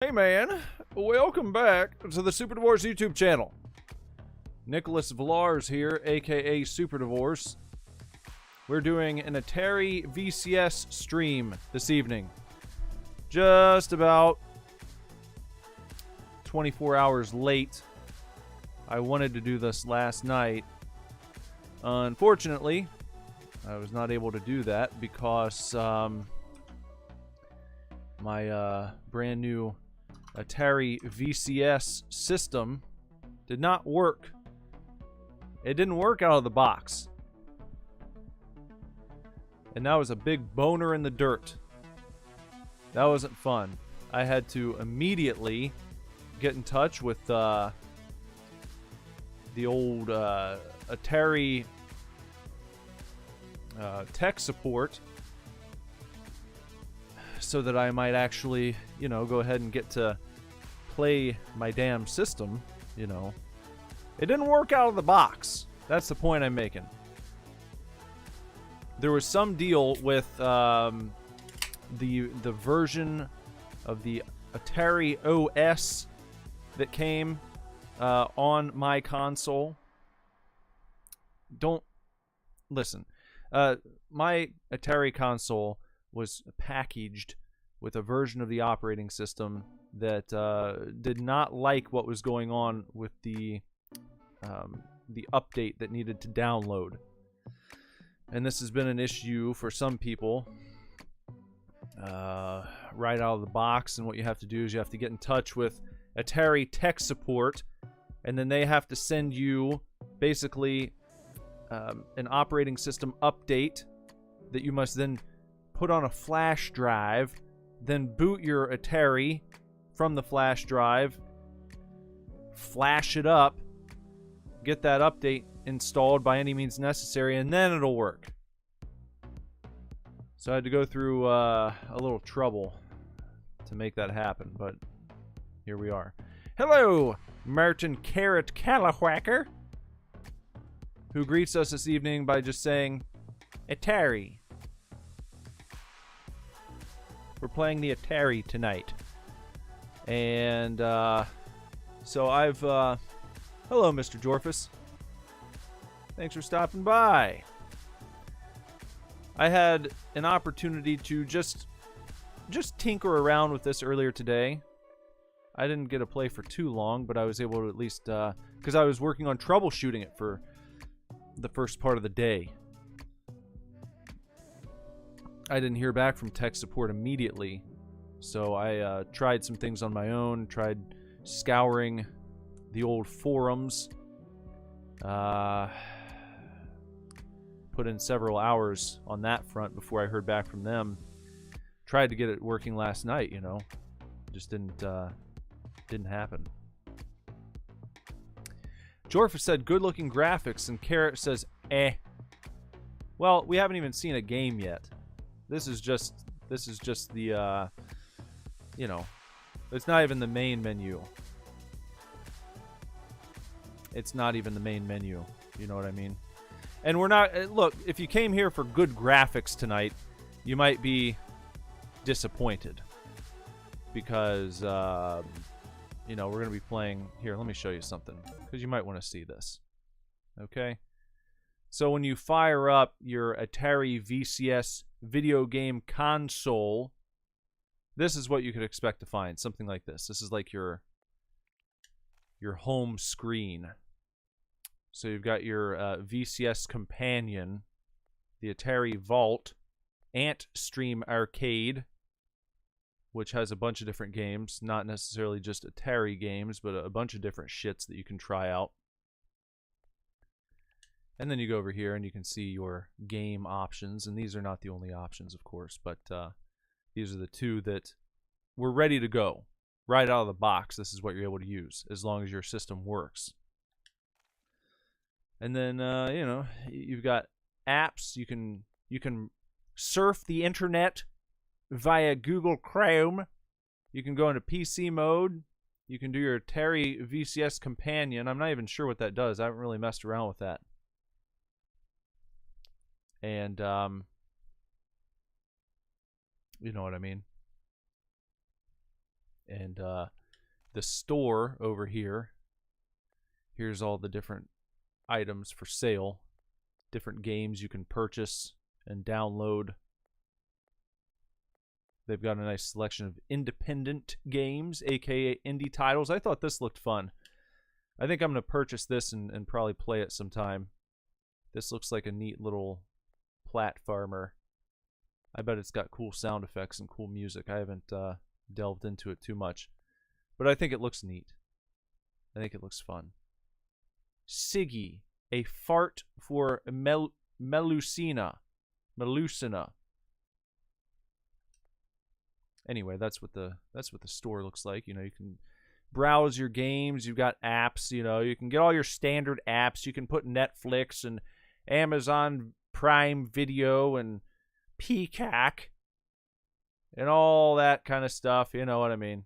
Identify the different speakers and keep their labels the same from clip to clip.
Speaker 1: Hey man, welcome back to the Super Divorce YouTube channel. Nicholas Villars here, aka Super Divorce. We're doing an Atari VCS stream this evening. Just about 24 hours late. I wanted to do this last night. Unfortunately, I was not able to do that because my brand new Atari VCS system did not work. It didn't work out of the box. And that was a big boner in the dirt. That wasn't fun. I had to immediately get in touch with the old Atari tech support so that I might actually, go ahead and get to play my damn system, It didn't work out of the box. That's the point I'm making. There was some deal with the version of the Atari OS that came on my console. Don't listen. My Atari console was packaged with a version of the operating system that did not like what was going on with the update that needed to download. And this has been an issue for some people right out of the box. And what you have to do is you have to get in touch with Atari tech support, and then they have to send you basically an operating system update that you must then put on a flash drive, then boot your Atari from the flash drive, flash it up, get that update installed by any means necessary, and then it'll work. So I had to go through a little trouble to make that happen, but here we are. Hello, Martin Carrot Callawhacker, who greets us this evening by just saying, Atari. We're playing the Atari tonight. And, so I've, hello, Mr. Jorfus. Thanks for stopping by. I had an opportunity to just tinker around with this earlier today. I didn't get to play for too long, but I was able to at least, because I was working on troubleshooting it for the first part of the day. I didn't hear back from tech support immediately, so I tried some things on my own, tried scouring the old forums, put in several hours on that front before I heard back from them. Tried to get it working last night, just didn't happen. Jorfa said good looking graphics, and Carrot says eh. Well, we haven't even seen a game yet. This is just the it's not even the main menu. It's not even the main menu. You know what I mean? And we're not, look, if you came here for good graphics tonight, you might be disappointed because we're going to be playing here. Let me show you something because you might want to see this. Okay? So when you fire up your Atari VCS video game console, this is what you could expect to find. Something like this. This is like your home screen. So you've got your VCS companion, the Atari Vault, Antstream Arcade, which has a bunch of different games, not necessarily just Atari games, but a bunch of different shits that you can try out. And then you go over here and you can see your game options. And these are not the only options, of course, but these are the two that were ready to go. Right out of the box, this is what you're able to use, as long as your system works. And then, you've got apps. You can surf the internet via Google Chrome. You can go into PC mode. You can do your Atari VCS companion. I'm not even sure what that does. I haven't really messed around with that. And, you know what I mean. And the store over here, here's all the different items for sale, different games you can purchase and download. They've got a nice selection of independent games, aka indie titles. I thought this looked fun. I think I'm going to purchase this and probably play it sometime. This looks like a neat little platformer. I bet it's got cool sound effects and cool music. I haven't delved into it too much, but I think it looks neat. I think it looks fun. Siggy, a fart for Melusina. Anyway, that's what the store looks like. You know, you can browse your games. You've got apps. You know, you can get all your standard apps. You can put Netflix and Amazon Prime Video and Peacock and all that kind of stuff. You know what I mean?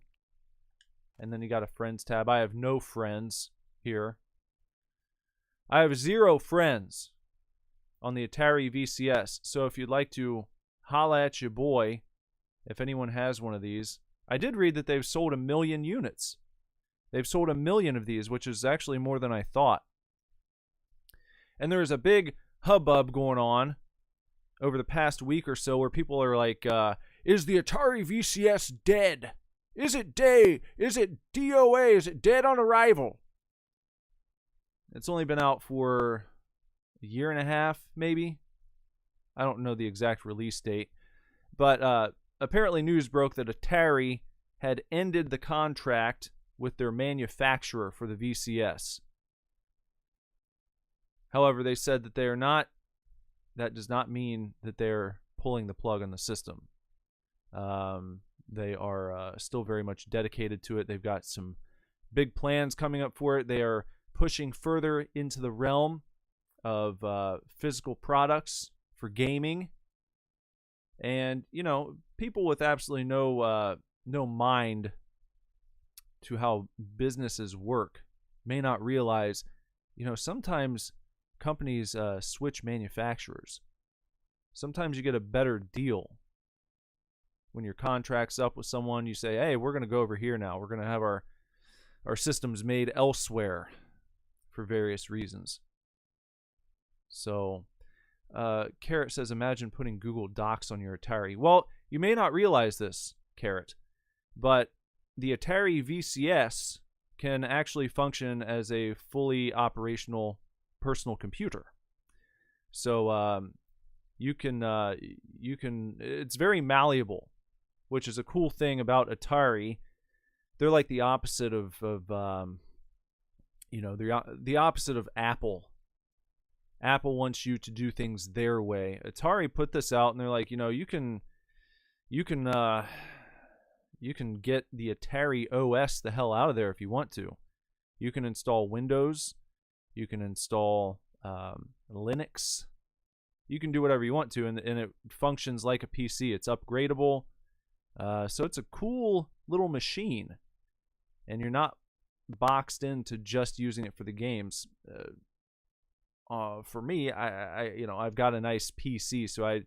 Speaker 1: And then you got a friends tab. I have no friends here. I have 0 friends on the Atari VCS. So if you'd like to holla at your boy, if anyone has one of these, I did read that they've sold 1 million units. They've sold 1 million of these, which is actually more than I thought. And there is a big hubbub going on over the past week or so where people are like, is the Atari VCS dead? Is it day? Is it DOA? Is it dead on arrival? It's only been out for a year and a half, maybe. I don't know the exact release date. But apparently news broke that Atari had ended the contract with their manufacturer for the VCS. However, they said that they are not, that does not mean that they're pulling the plug on the system. They are still very much dedicated to it. They've got some big plans coming up for it. They are pushing further into the realm of physical products for gaming. And, you know, people with absolutely no mind to how businesses work may not realize, you know, sometimes companies switch manufacturers. Sometimes you get a better deal. When your contract's up with someone, you say, hey, we're going to go over here now. We're going to have our systems made elsewhere for various reasons. So, Carrot says, imagine putting Google Docs on your Atari. Well, you may not realize this, Carrot, but the Atari VCS can actually function as a fully operational personal computer. So you can it's very malleable, which is a cool thing about Atari. They're like the opposite of you know, the opposite of Apple. Apple wants you to do things their way. Atari put this out, and they're like, you know, you can get the Atari OS the hell out of there if you want to. You can install Windows. You can install Linux. You can do whatever you want to, and it functions like a PC. It's upgradable. So it's a cool little machine, and you're not boxed into just using it for the games. For me, I've got a nice PC, so I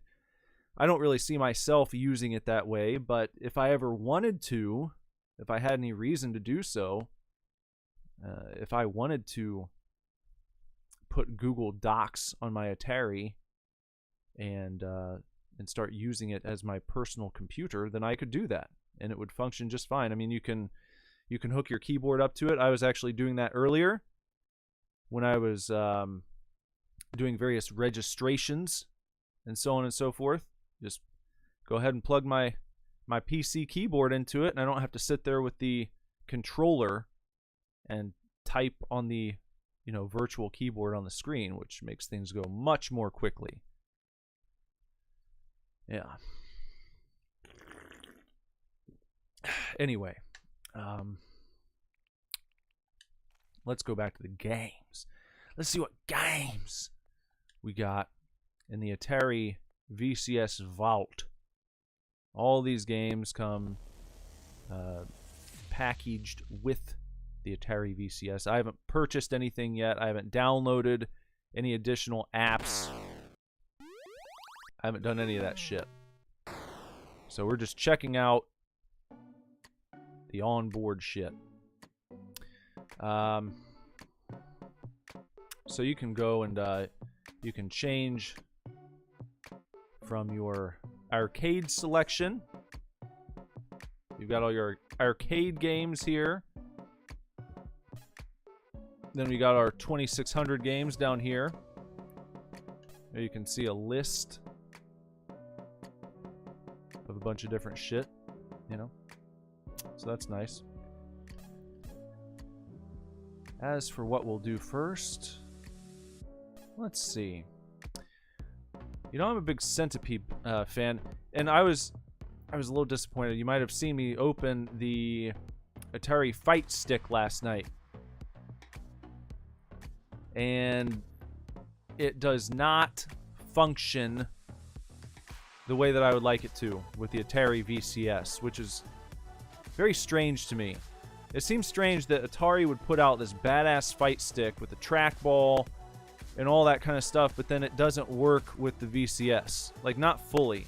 Speaker 1: don't really see myself using it that way. But if I ever wanted to, if I had any reason to do so, if I wanted to put Google Docs on my Atari and start using it as my personal computer, then I could do that, and it would function just fine. I mean, you can hook your keyboard up to it. I was actually doing that earlier when I was doing various registrations and so on and so forth. Just go ahead and plug my PC keyboard into it, and I don't have to sit there with the controller and type on the, you know, virtual keyboard on the screen, which makes things go much more quickly. Yeah. Anyway, let's go back to the games. Let's see what games we got in the Atari VCS Vault. All these games come packaged with the Atari VCS. I haven't purchased anything yet. I haven't downloaded any additional apps. I haven't done any of that shit. So we're just checking out The onboard shit. So you can go and you can change from your arcade selection. You've got all your arcade games here. Then we got our 2600 games down here. There you can see a list of a bunch of different shit, you know. So that's nice. As for what we'll do first, let's see. You know, I'm a big Centipede fan, and I was a little disappointed. You might have seen me open the Atari Fight Stick last night, and it does not function the way that I would like it to with the Atari VCS, which is very strange to me. It seems strange that Atari would put out this badass fight stick with a trackball and all that kind of stuff, but then it doesn't work with the VCS. Like, not fully.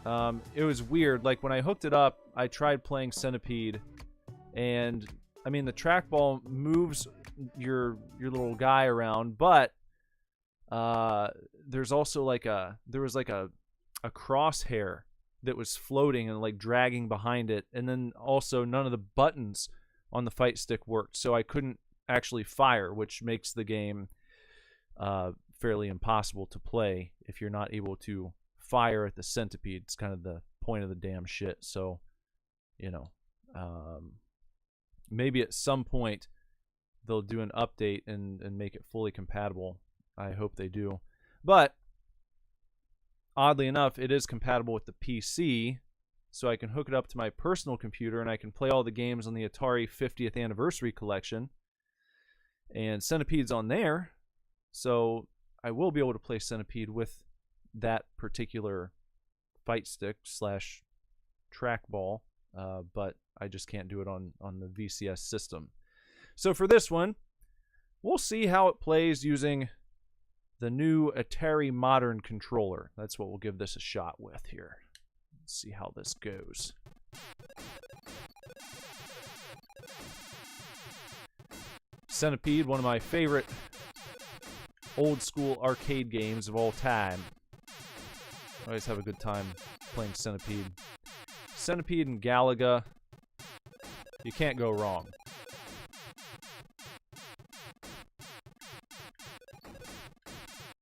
Speaker 1: It was weird. Like, when I hooked it up, I tried playing Centipede, and, I mean, the trackball moves your little guy around, but there's also like a crosshair that was floating and like dragging behind it, and then also none of the buttons on the fight stick worked, so I couldn't actually fire, which makes the game fairly impossible to play if you're not able to fire at the Centipede. It's kind of the point of the damn shit. So, you know, maybe at some point they'll do an update and make it fully compatible. I hope they do. But oddly enough, it is compatible with the PC, so I can hook it up to my personal computer and I can play all the games on the Atari 50th Anniversary Collection. And Centipede's on there, so I will be able to play Centipede with that particular fight stick slash trackball, but I just can't do it on the VCS system. So for this one, we'll see how it plays using the new Atari Modern controller. That's what we'll give this a shot with here. Let's see how this goes. Centipede, one of my favorite old school arcade games of all time. I always have a good time playing Centipede. Centipede and Galaga, you can't go wrong.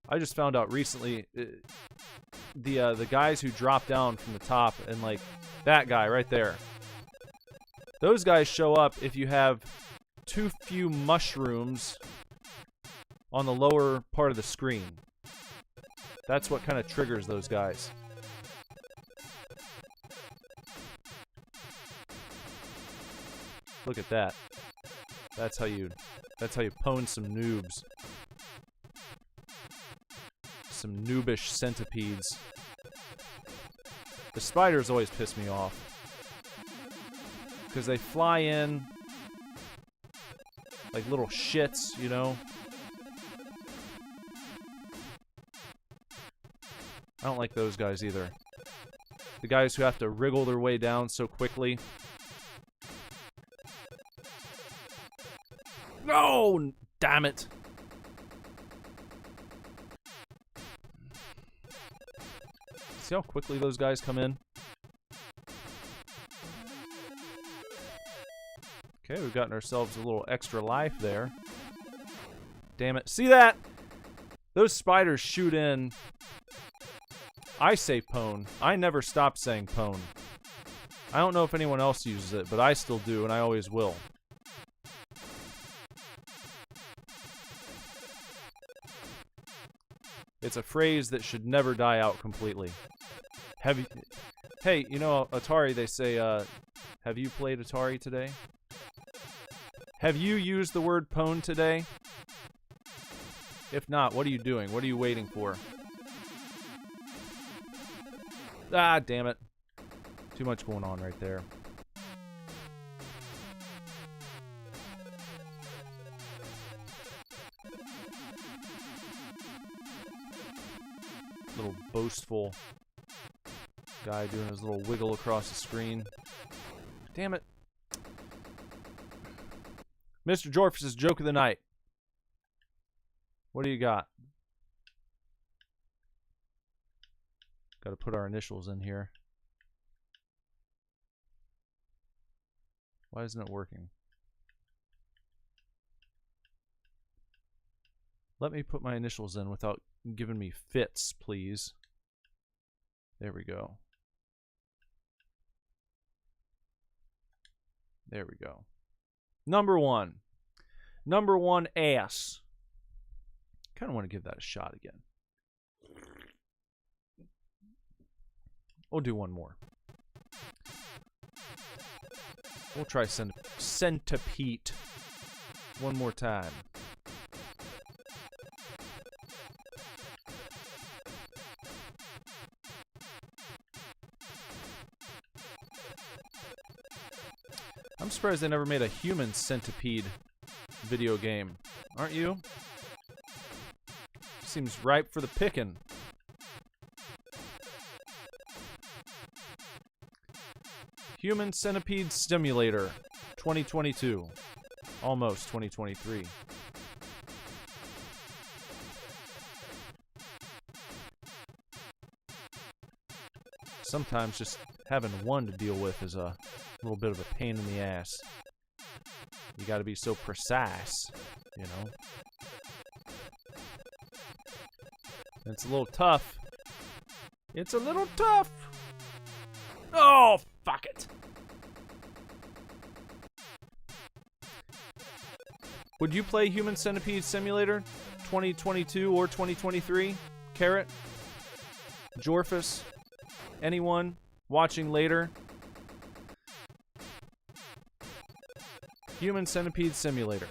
Speaker 1: I just found out recently, the guys who drop down from the top, and like that guy right there, those guys show up if you have too few mushrooms on the lower part of the screen. That's what kind of triggers those guys. Look at that. That's how you pwn some noobs. Some noobish centipedes. The spiders always piss me off, because they fly in like little shits, you know? I don't like those guys either. The guys who have to wriggle their way down so quickly. No! Damn it! See how quickly those guys come in? Okay, we've gotten ourselves a little extra life there. Damn it. See that? Those spiders shoot in. I say pwn. I never stop saying pwn. I don't know if anyone else uses it, but I still do, and I always will. It's a phrase that should never die out completely. Hey, you know, Atari, they say, have you played Atari today? Have you used the word pwn today? If not, what are you doing? What are you waiting for? Ah, damn it. Too much going on right there. Little boastful guy doing his little wiggle across the screen. Damn it. Mr. Jorfus' joke of the night. What do you got? Got to put our initials in here. Why isn't it working? Let me put my initials in without giving me fits, please. There we go. There we go. Number one. Number one, ass. Kind of want to give that a shot again. We'll do one more. We'll try centipede one more time. I'm surprised they never made a human centipede video game. Aren't you? Seems ripe for the picking. Human Centipede Simulator 2022. Almost 2023. Sometimes just having one to deal with is a little bit of a pain in the ass. You gotta be so precise, you know? It's a little tough. It's a little tough. Oh, fuck it. Would you play Human Centipede Simulator 2022 or 2023? Carrot? Jorfus? Anyone watching later? Human Centipede Simulator.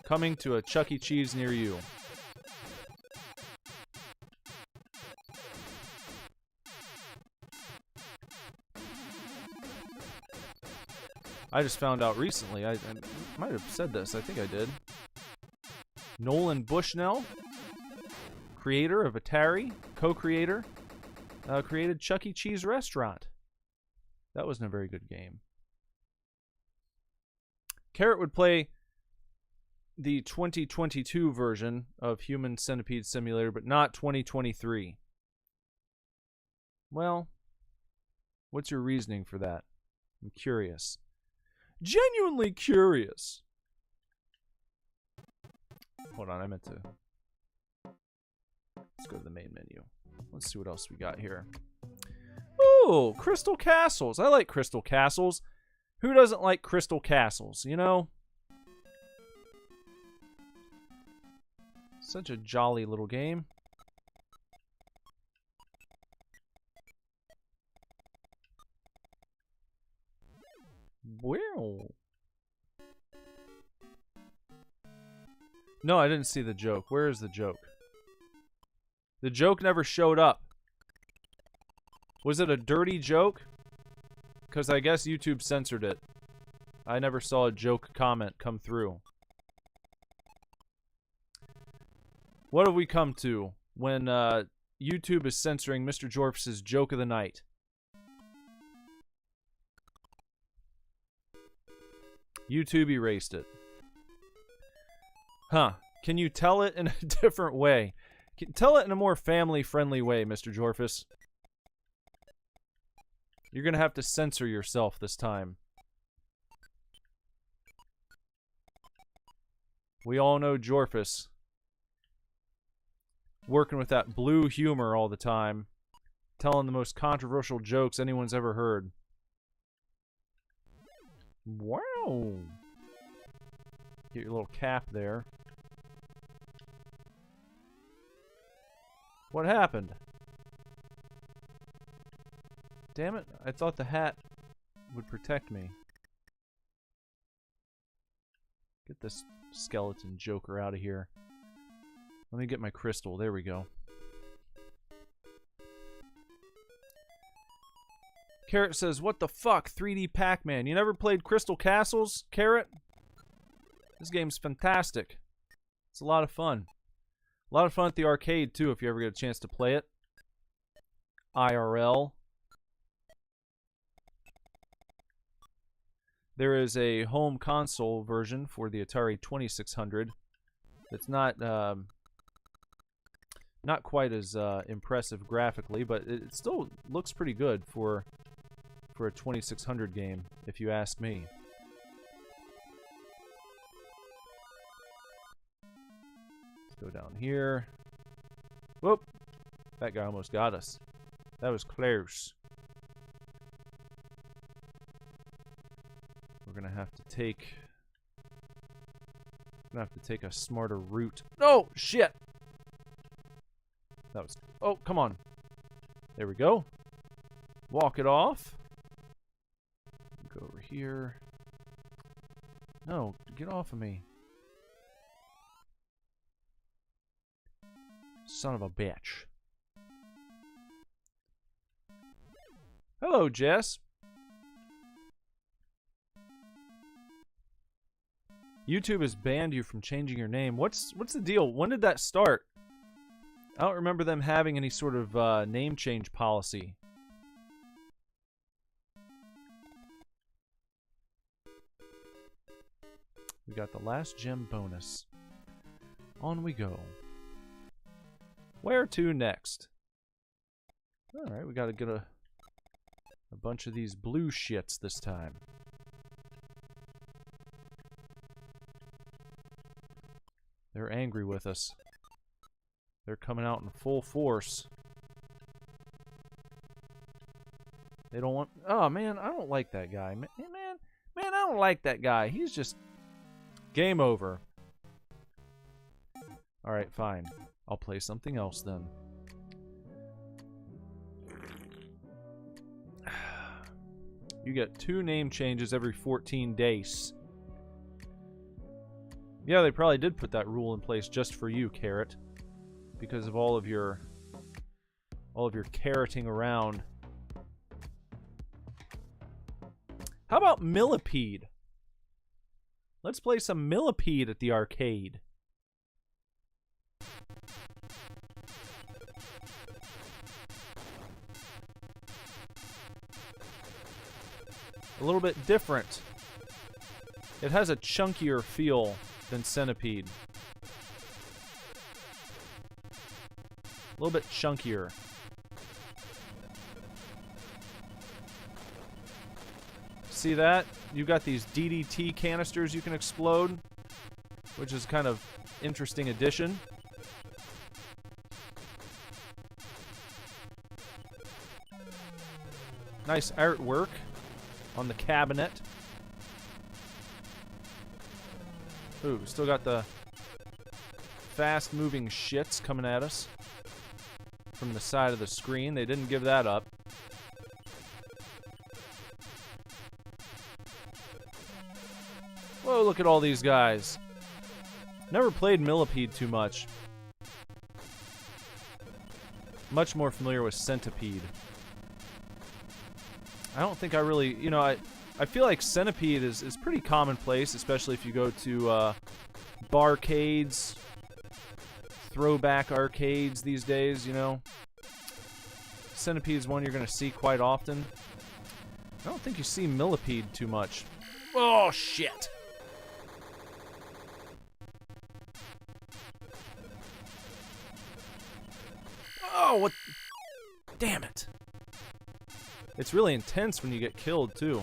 Speaker 1: Coming to a Chuck E. Cheese near you. I just found out recently, I might have said this, I think I did. Nolan Bushnell, creator of Atari, co-creator, created Chuck E. Cheese Restaurant. That wasn't a very good game. Carrot would play the 2022 version of Human Centipede Simulator, but not 2023. Well, what's your reasoning for that? I'm curious. Genuinely curious. Hold on, I meant to. Let's go to the main menu. Let's see what else we got here. Ooh, Crystal Castles. I like Crystal Castles. Who doesn't like Crystal Castles, you know? Such a jolly little game. Well. No, I didn't see the joke. Where is the joke? The joke never showed up. Was it a dirty joke? Because I guess YouTube censored it. I never saw a joke comment come through. What have we come to when YouTube is censoring Mr. Jorfus' joke of the night? YouTube erased it. Huh. Can you tell it in a different way? Tell it in a more family-friendly way, Mr. Jorfus. You're going to have to censor yourself this time. We all know Jorfus. Working with that blue humor all the time. Telling the most controversial jokes anyone's ever heard. Wow. Get your little cap there. What happened? Damn it, I thought the hat would protect me. Get this skeleton joker out of here. Let me get my crystal. There we go. Carrot says, what the fuck, 3D Pac-Man? You never played Crystal Castles, Carrot? This game's fantastic. It's a lot of fun. A lot of fun at the arcade, too, if you ever get a chance to play it. IRL. There is a home console version for the Atari 2600. It's not quite as impressive graphically, but it still looks pretty good for a 2600 game, if you ask me. Let's go down here. Whoop! That guy almost got us. That was close. We're gonna have to take a smarter route. No, shit. That was. Oh, come on. There we go. Walk it off. Go over here. No, get off of me. Son of a bitch. Hello, Jess. YouTube has banned you from changing your name. What's the deal? When did that start? I don't remember them having any sort of name change policy. We got the last gem bonus. On we go. Where to next? Alright, we gotta get a bunch of these blue shits this time. They're angry with us. They're coming out in full force. They don't want... Oh, man, I don't like that guy. Man, I don't like that guy. He's just... Game over. Alright, fine. I'll play something else then. You get 2 name changes every 14 days. Yeah, they probably did put that rule in place just for you, Carrot. Because of all of your carroting around. How about Millipede? Let's play some Millipede at the arcade. A little bit different. It has a chunkier feel than Centipede. A little bit chunkier. See that? You got these DDT canisters you can explode, which is kind of interesting addition. Nice artwork on the cabinet. Ooh, still got the fast-moving shits coming at us from the side of the screen. They didn't give that up. Whoa, look at all these guys. Never played Millipede too much. Much more familiar with Centipede. I don't think I really, you know, I feel like Centipede is pretty commonplace, especially if you go to barcades, throwback arcades these days, you know. Centipede's one you're going to see quite often. I don't think you see Millipede too much. Oh, shit. Oh, what? Damn it. It's really intense when you get killed, too.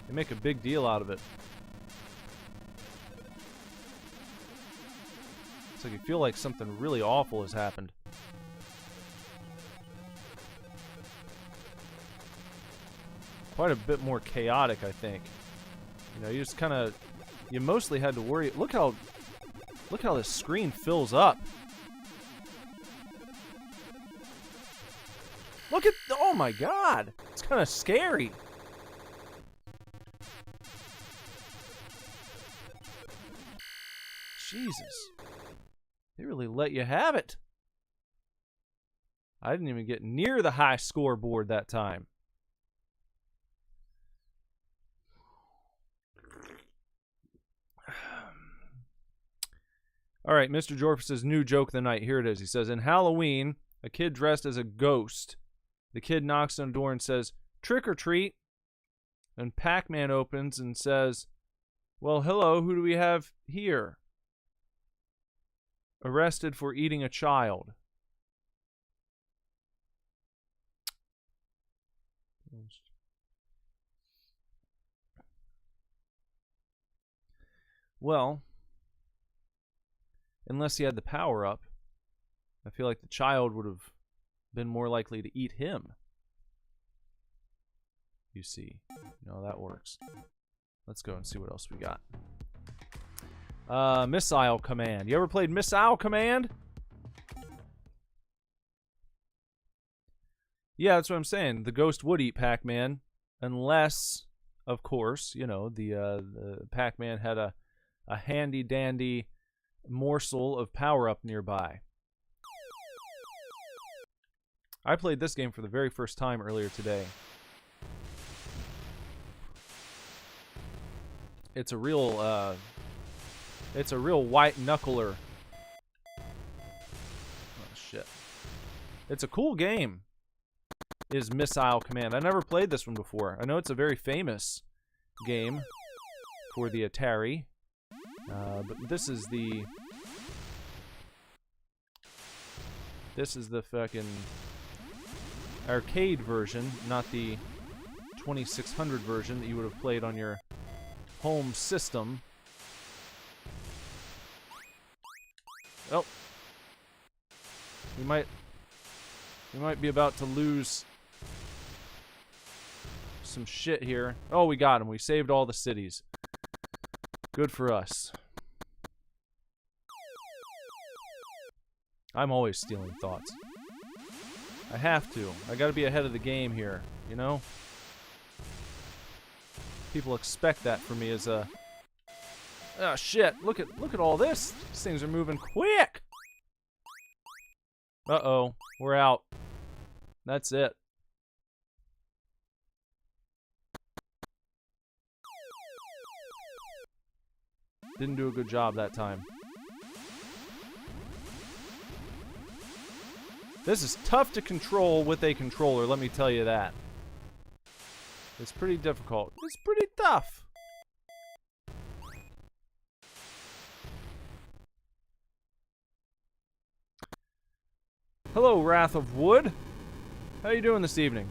Speaker 1: They make a big deal out of it. It's like you feel like something really awful has happened. Quite a bit more chaotic, I think. You know, you just kind of... You mostly had to worry... Look how this screen fills up. Look at... Oh my god! It's kind of scary. Jesus. They really let you have it. I didn't even get near the high scoreboard that time. Alright, Mr. Jorphus' new joke of the night. Here it is. He says, in Halloween, a kid dressed as a ghost. The kid knocks on the door and says, trick or treat. And Pac-Man opens and says, well, hello, who do we have here? Arrested for eating a child. Well, unless he had the power up, I feel like the child would have been more likely to eat him. You see. You know, that works. Let's go and see what else we got. Missile Command. You ever played Missile Command? Yeah, that's what I'm saying. The ghost would eat Pac-Man, unless, of course, you know, the Pac-Man had a handy-dandy morsel of power-up nearby. I played this game for the very first time earlier today. It's a real white knuckler. Oh shit! It's a cool game. Is Missile Command? I never played this one before. I know it's a very famous game for the Atari, but this is the fucking arcade version, not the 2600 version that you would have played on your home system. Oh, we might be about to lose some shit here. Oh, we got him. We saved all the cities. Good for us. I'm always stealing thoughts. I have to. I gotta be ahead of the game here, you know? People expect that from me as a... Oh shit, look at all this. These things are moving quick. Uh-oh, we're out. That's it. Didn't do a good job that time. This is tough to control with a controller, let me tell you that. It's pretty difficult. It's pretty tough. Hello, Wrath of Wood. How you doing this evening?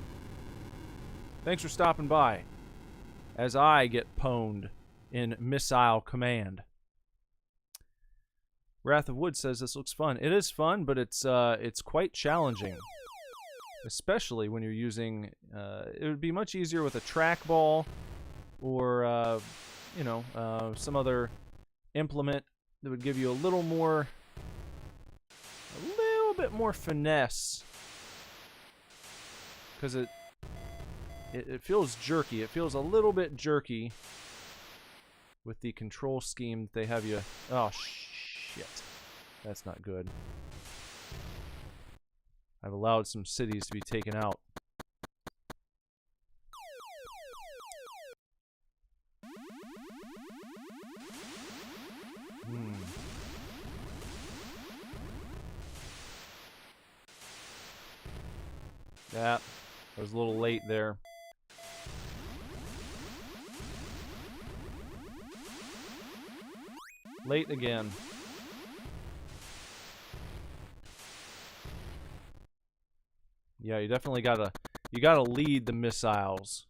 Speaker 1: Thanks for stopping by. As I get pwned in Missile Command. Wrath of Wood says this looks fun. It is fun, but it's quite challenging. Especially when you're using... it would be much easier with a trackball or, you know, some other implement that would give you a little bit more finesse. Because it feels jerky. It feels a little bit jerky with the control scheme that they have you... Oh, shit. That's not good. I've allowed some cities to be taken out. Yeah, I was a little late there. Late again. Yeah, you definitely gotta lead the missiles.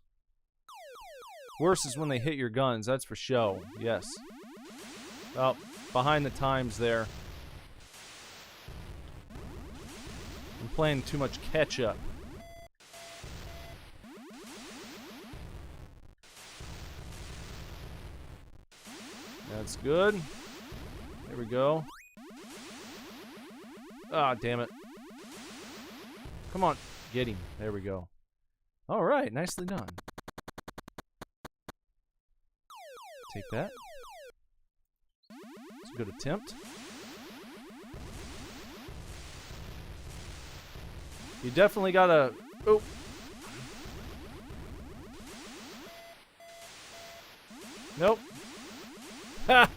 Speaker 1: Worse is when they hit your guns, that's for show. Yes. Oh, behind the times there. I'm playing too much catch-up. That's good. There we go. Ah, damn it. Come on, get him. There we go. All right, nicely done. Take that. It's a good attempt. You definitely gotta... Oh. Nope. Ha!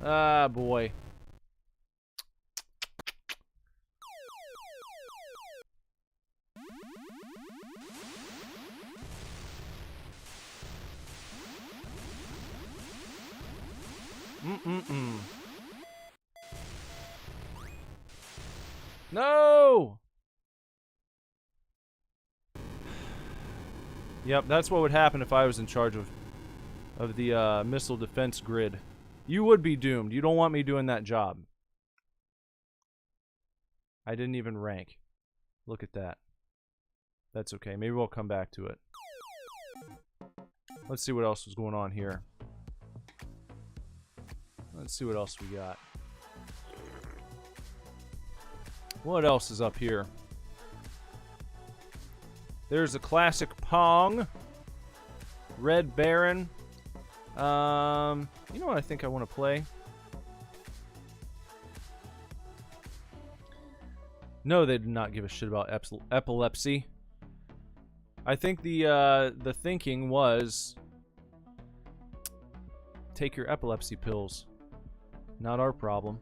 Speaker 1: Ah, boy. No! Yep, that's what would happen if I was in charge of the missile defense grid. You would be doomed. You don't want me doing that job. I didn't even rank. Look at that. That's okay. Maybe we'll come back to it. Let's see what else was going on here. Let's see what else we got. What else is up here? There's a classic Pong. Red Baron. You know what I think I want to play? No, they did not give a shit about epilepsy. I think the thinking was take your epilepsy pills. Not our problem.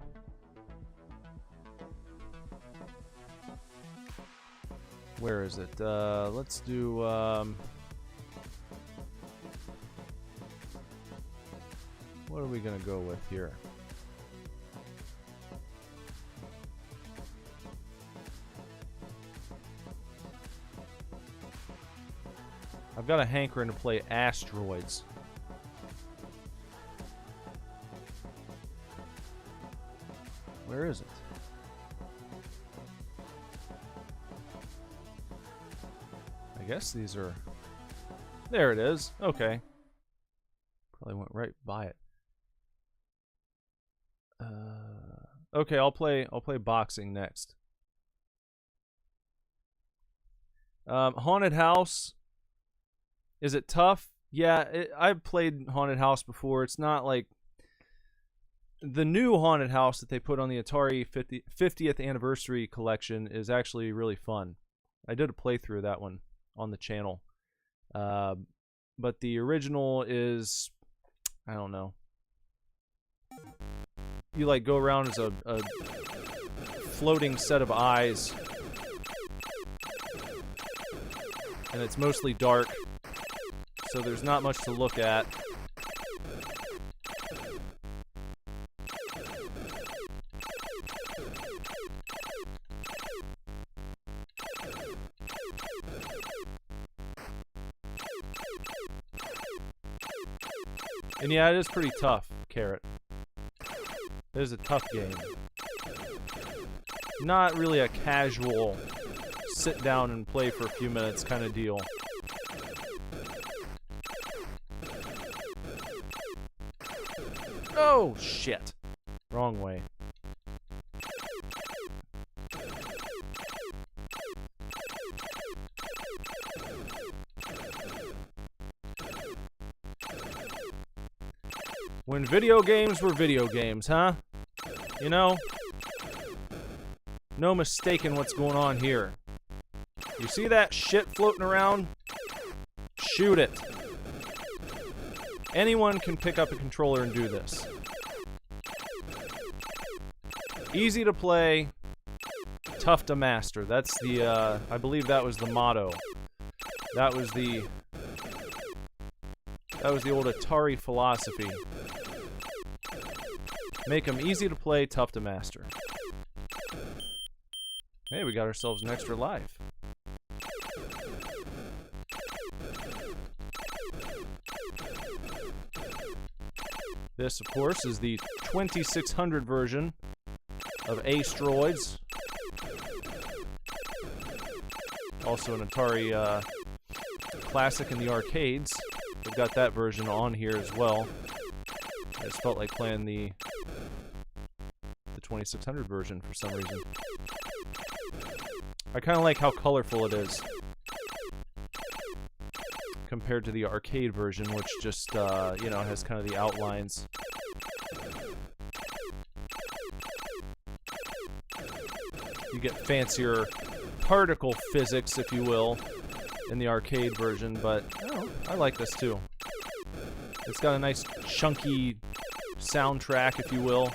Speaker 1: Where is it? Let's do what are we gonna go with here? I've got a hankering to play Asteroids. Where is it? I guess these are... There it is. Okay. Probably went right by it. Okay, I'll play boxing next. Haunted House. Is it tough? Yeah, I've played Haunted House before. It's not like the new Haunted House that they put on the Atari 50th Anniversary Collection is actually really fun. I did a playthrough of that one on the channel. But the original is, I don't know. You like go around as a floating set of eyes. And it's mostly dark. So there's not much to look at. And yeah, it is pretty tough, Carrot. It is a tough game. Not really a casual sit down and play for a few minutes kind of deal. Oh, shit. Wrong way. When video games were video games, huh? You know? No mistaking what's going on here. You see that shit floating around? Shoot it. Anyone can pick up a controller and do this. Easy to play, tough to master. That's the, I believe that was the motto. That was the old Atari philosophy. Make them easy to play, tough to master. Hey, we got ourselves an extra life. This, of course, is the 2600 version of Asteroids. Also an Atari classic in the arcades. We've got that version on here as well. I just felt like playing the 2600 version for some reason. I kind of like how colorful it is compared to the arcade version, which just, you know, has kind of the outlines. You get fancier particle physics, if you will, in the arcade version, but I like this too. It's got a nice chunky soundtrack, if you will.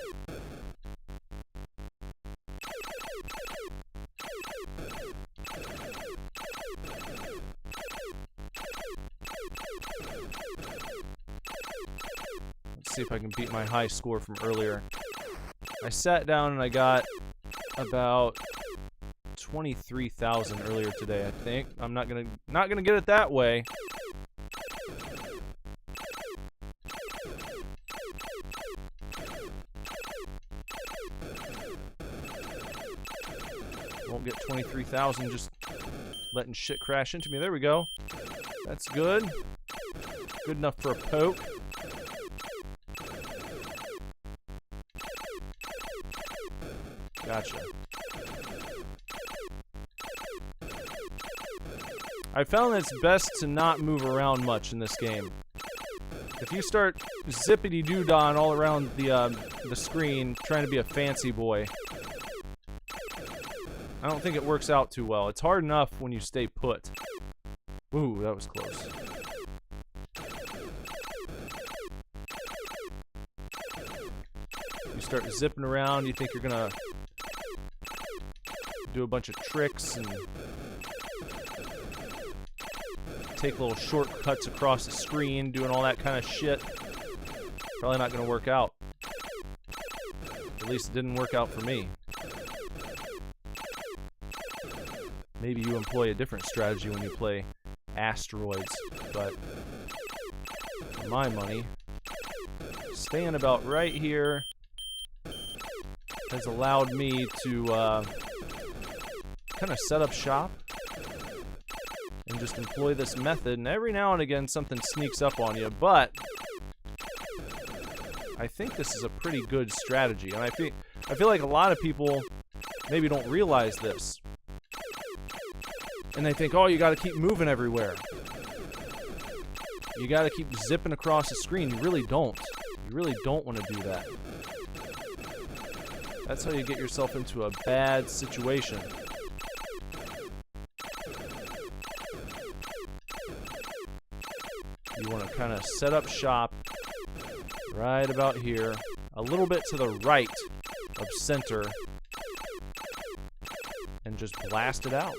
Speaker 1: see if I can beat my high score from earlier. I sat down and I got about 23,000 earlier today, I think. I'm not gonna get it that way. Won't get 23,000 just letting shit crash into me. There we go. That's good. Good enough for a poke. Gotcha. I found that it's best to not move around much in this game. If you start zippity-doo-dahing all around the screen trying to be a fancy boy, I don't think it works out too well. It's hard enough when you stay put. Ooh, that was close. You start zipping around, you think you're gonna do a bunch of tricks and take little shortcuts across the screen, doing all that kind of shit. Probably not gonna work out. At least it didn't work out for me. Maybe you employ a different strategy when you play Asteroids, but for my money, staying about right here has allowed me to kind of set up shop and just employ this method, and every now and again something sneaks up on you, but I think this is a pretty good strategy, and I feel like a lot of people maybe don't realize this. And they think, oh, you gotta keep moving everywhere. You gotta keep zipping across the screen. You really don't. You really don't want to do that. That's how you get yourself into a bad situation. You want to kind of set up shop right about here, a little bit to the right of center, and just blast it out.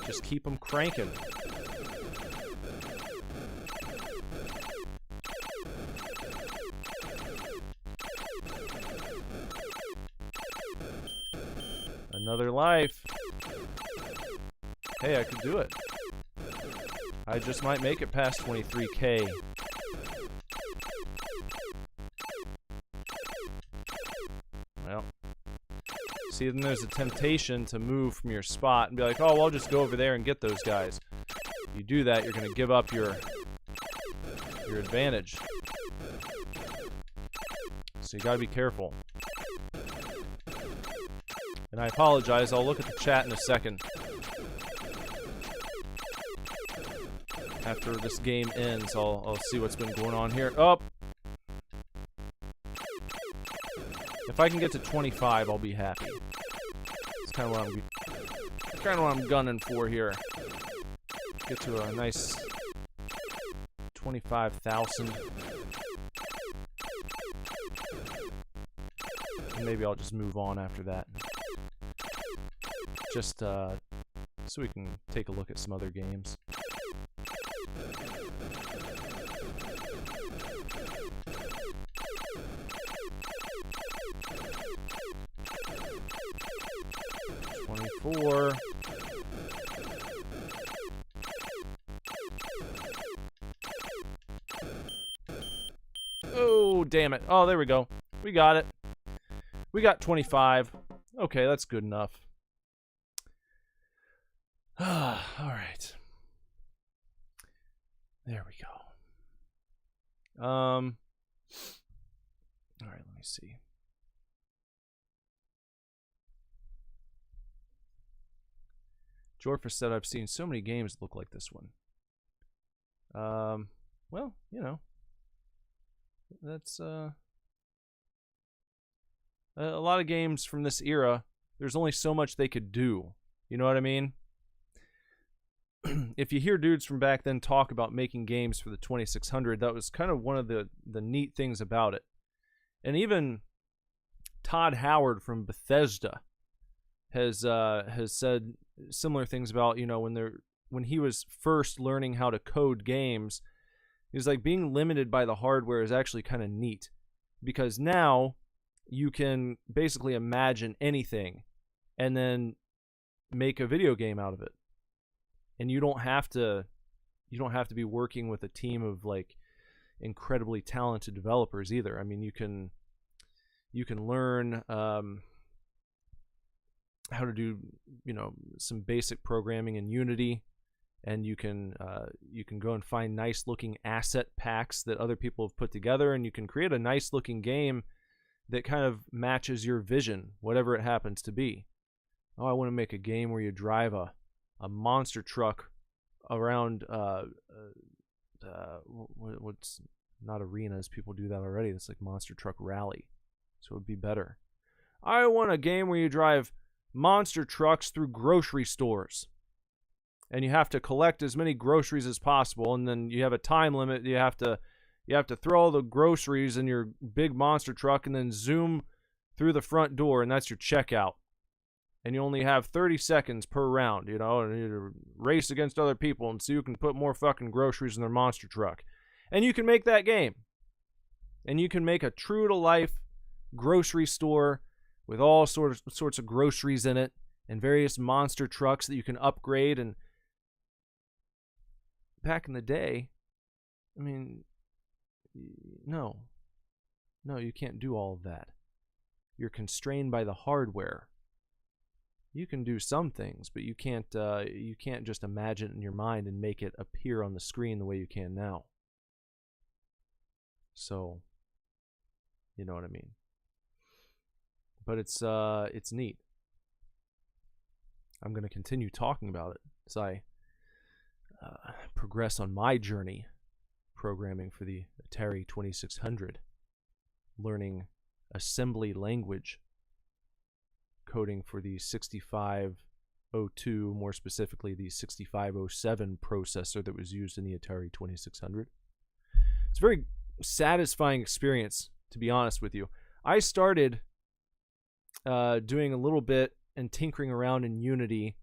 Speaker 1: Just keep them cranking. Another life. Hey, I could do it. I just might make it past 23K. Well, see, then there's a temptation to move from your spot and be like, oh, well, I'll just go over there and get those guys. If you do that, you're going to give up your advantage. So you got to be careful. And I apologize, I'll look at the chat in a second. After this game ends, I'll see what's been going on here. Oh! If I can get to 25, I'll be happy. It's kind of what I'm gunning for here. Get to a nice 25,000. And maybe I'll just move on after that. Just so we can take a look at some other games. $24. Oh, damn it. Oh, there we go. We got it. We got 25. Okay, that's good enough. Alright. There we go. Alright, let me see. Jorfa said, I've seen so many games that look like this one. Well, you know. That's, a lot of games from this era, there's only so much they could do. You know what I mean? If you hear dudes from back then talk about making games for the 2600, that was kind of one of the neat things about it. And even Todd Howard from Bethesda has said similar things about, you know, when he was first learning how to code games, He's like, being limited by the hardware is actually kind of neat, because now you can basically imagine anything and then make a video game out of it. And you don't have to be working with a team of like incredibly talented developers either. I mean, you can learn how to do, some basic programming in Unity, and you can go and find nice looking asset packs that other people have put together, and you can create a nice looking game that kind of matches your vision, whatever it happens to be. Oh, I want to make a game where you drive a monster truck around what's not arenas, people do that already. It's like Monster Truck Rally, so it would be better. I want a game where you drive monster trucks through grocery stores, and you have to collect as many groceries as possible, and then you have a time limit. You have to throw all the groceries in your big monster truck and then zoom through the front door, and that's your checkout. And you only have 30 seconds per round, and you race against other people and see who can put more fucking groceries in their monster truck. And you can make that game. And you can make a true to life grocery store with all sorts of groceries in it, and various monster trucks that you can upgrade. And back in the day, I mean, no, you can't do all of that. You're constrained by the hardware. You can do some things, but you can't just imagine it in your mind and make it appear on the screen the way you can now. So, you know what I mean. But it's neat. I'm going to continue talking about it as I progress on my journey programming for the Atari 2600, learning assembly language, coding for the 6502, more specifically the 6507 processor that was used in the Atari 2600. It's a very satisfying experience, to be honest with you. I started doing a little bit and tinkering around in Unity,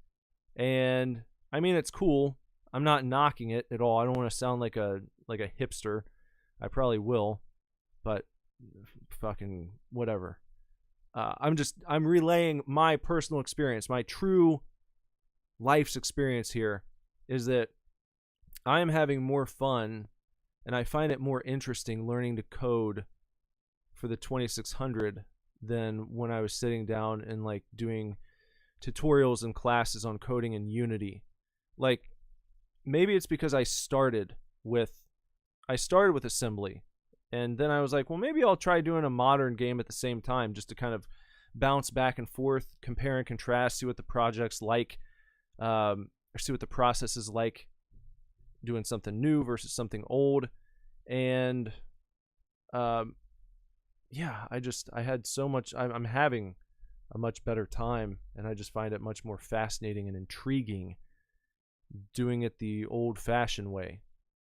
Speaker 1: and I mean, it's cool. I'm not knocking it at all. I don't want to sound like a hipster. I probably will, but fucking whatever. I'm relaying my personal experience. My true life's experience here is that I am having more fun, and I find it more interesting learning to code for the 2600 than when I was sitting down and like doing tutorials and classes on coding in Unity. Like, maybe it's because I started with assembly, and then I was like, well, maybe I'll try doing a modern game at the same time, just to kind of bounce back and forth, compare and contrast, see what the project's like, or see what the process is like doing something new versus something old. And yeah, I had so much. I'm having a much better time, and I just find it much more fascinating and intriguing doing it the old-fashioned way.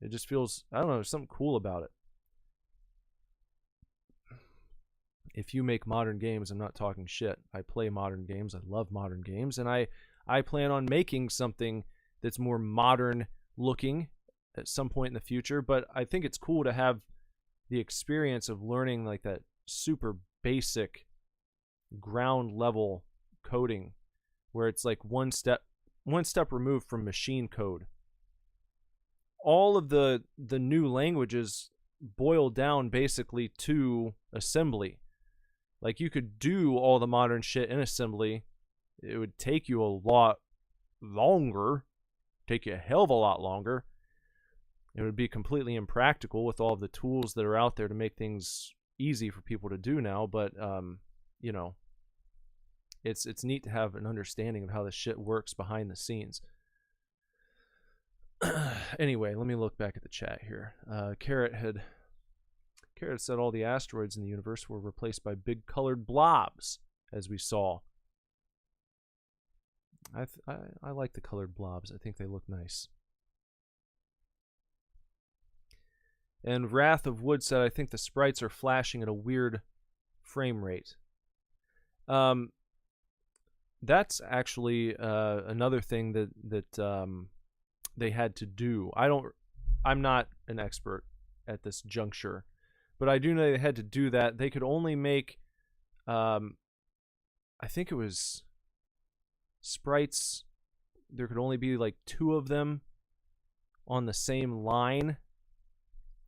Speaker 1: It just feels, I don't know, there's something cool about it. If you make modern games, I'm not talking shit. I play modern games. I love modern games, and I plan on making something that's more modern looking at some point in the future. But I think it's cool to have the experience of learning like that super basic ground level coding, where it's like one step removed from machine code. All of the new languages boil down basically to assembly. Like, you could do all the modern shit in assembly. It would take you a lot longer, take you a hell of a lot longer. It would be completely impractical with all of the tools that are out there to make things easy for people to do now. But it's neat to have an understanding of how this shit works behind the scenes. Anyway, let me look back at the chat here. Carrot said all the asteroids in the universe were replaced by big colored blobs, as we saw. I like the colored blobs. I think they look nice. And Wrath of Wood said, I think the sprites are flashing at a weird frame rate. That's actually another thing that they had to do. I'm not an expert at this juncture, but I do know they had to do that. They could only make, I think it was sprites. There could only be like 2 of them on the same line,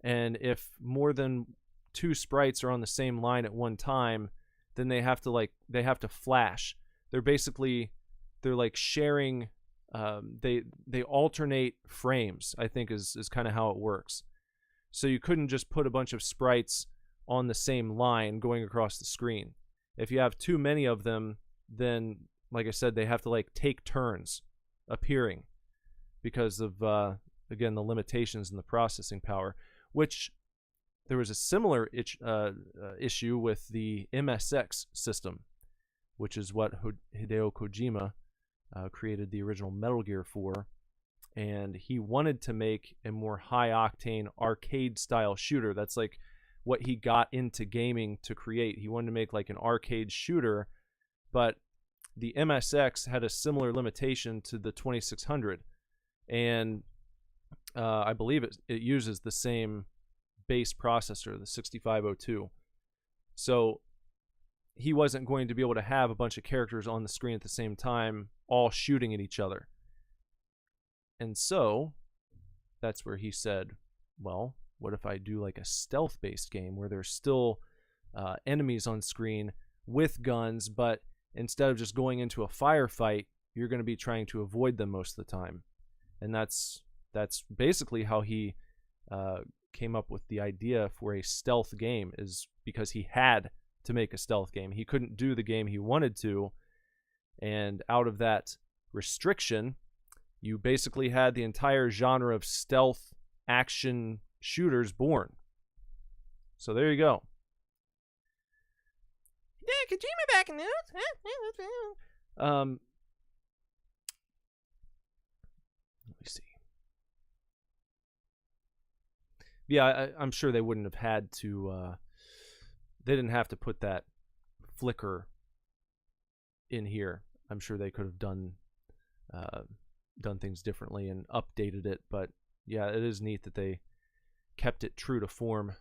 Speaker 1: and if more than 2 sprites are on the same line at one time, then they have to flash. They're like sharing. They alternate frames, I think is kind of how it works. So you couldn't just put a bunch of sprites on the same line going across the screen. If you have too many of them, then like I said, they have to like take turns appearing because of again the limitations in the processing power, which there was a similar issue with the MSX system, which is what Hideo Kojima created the original Metal Gear for, and he wanted to make a more high-octane arcade-style shooter. That's like what he got into gaming to create. He wanted to make like an arcade shooter, but the MSX had a similar limitation to the 2600, and I believe it uses the same base processor, the 6502. So he wasn't going to be able to have a bunch of characters on the screen at the same time, all shooting at each other. And so that's where he said, well, what if I do like a stealth-based game where there's still enemies on screen with guns, but instead of just going into a firefight, you're going to be trying to avoid them most of the time. And that's basically how he came up with the idea for a stealth game, is because he had to make a stealth game. He couldn't do the game he wanted to, and out of that restriction, you basically had the entire genre of stealth action shooters born. So there you go.
Speaker 2: Yeah, Kojima back in news.
Speaker 1: Let me see. Yeah, I'm sure they wouldn't have had to. They didn't have to put that flicker in here. I'm sure they could have done things differently and updated it. But yeah, it is neat that they kept it true to form.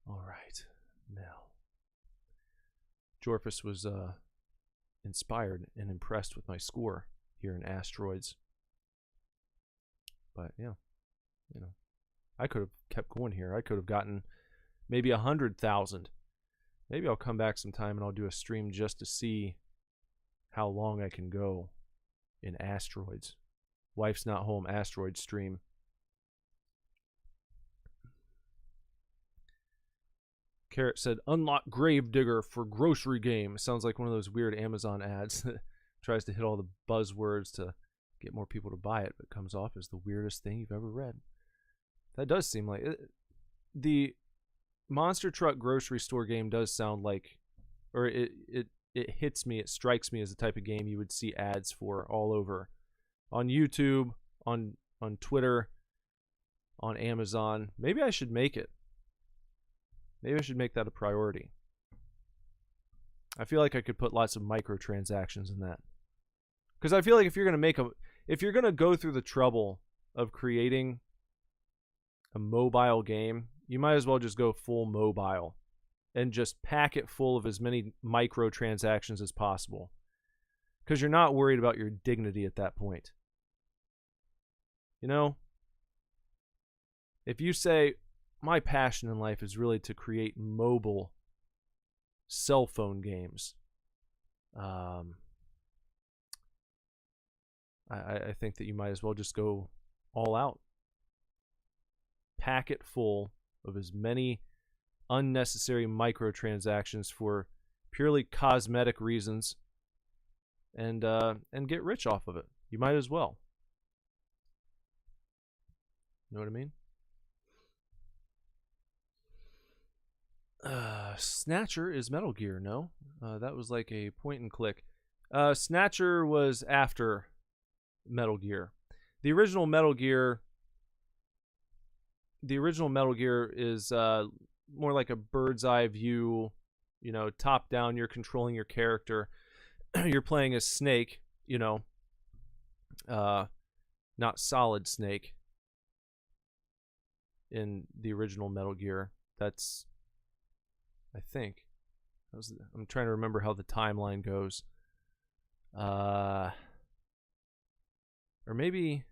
Speaker 1: All right, now Jorphus was inspired and impressed with my score here in Asteroids. But yeah, you know, I could have kept going here. I could have gotten maybe 100,000. Maybe I'll come back sometime and I'll do a stream just to see how long I can go in Asteroids. Wife's not home Asteroid stream. Carrot said, unlock Gravedigger for grocery game. Sounds like one of those weird Amazon ads that tries to hit all the buzzwords to get more people to buy it, but comes off as the weirdest thing you've ever read. That does seem like it. The Monster Truck grocery store game does sound like, or it hits me, it strikes me as the type of game you would see ads for all over. On YouTube, on Twitter, on Amazon. Maybe I should make it. Maybe I should make that a priority. I feel like I could put lots of microtransactions in that. Because I feel like if you're going to go through the trouble of creating a mobile game, you might as well just go full mobile and just pack it full of as many microtransactions as possible. Because you're not worried about your dignity at that point. You know? If you say, my passion in life is really to create mobile cell phone games, I think that you might as well just go all out. Pack it full of as many unnecessary microtransactions for purely cosmetic reasons, and get rich off of it. You might as well. You know what I mean? Snatcher is Metal Gear, no? That was like a point and click. Snatcher was after Metal Gear. The original Metal Gear is more like a bird's eye view You know, top down, you're controlling your character. You're playing as Snake, you know, not Solid Snake in the original Metal Gear. That's, I think, I'm trying to remember how the timeline goes. Or maybe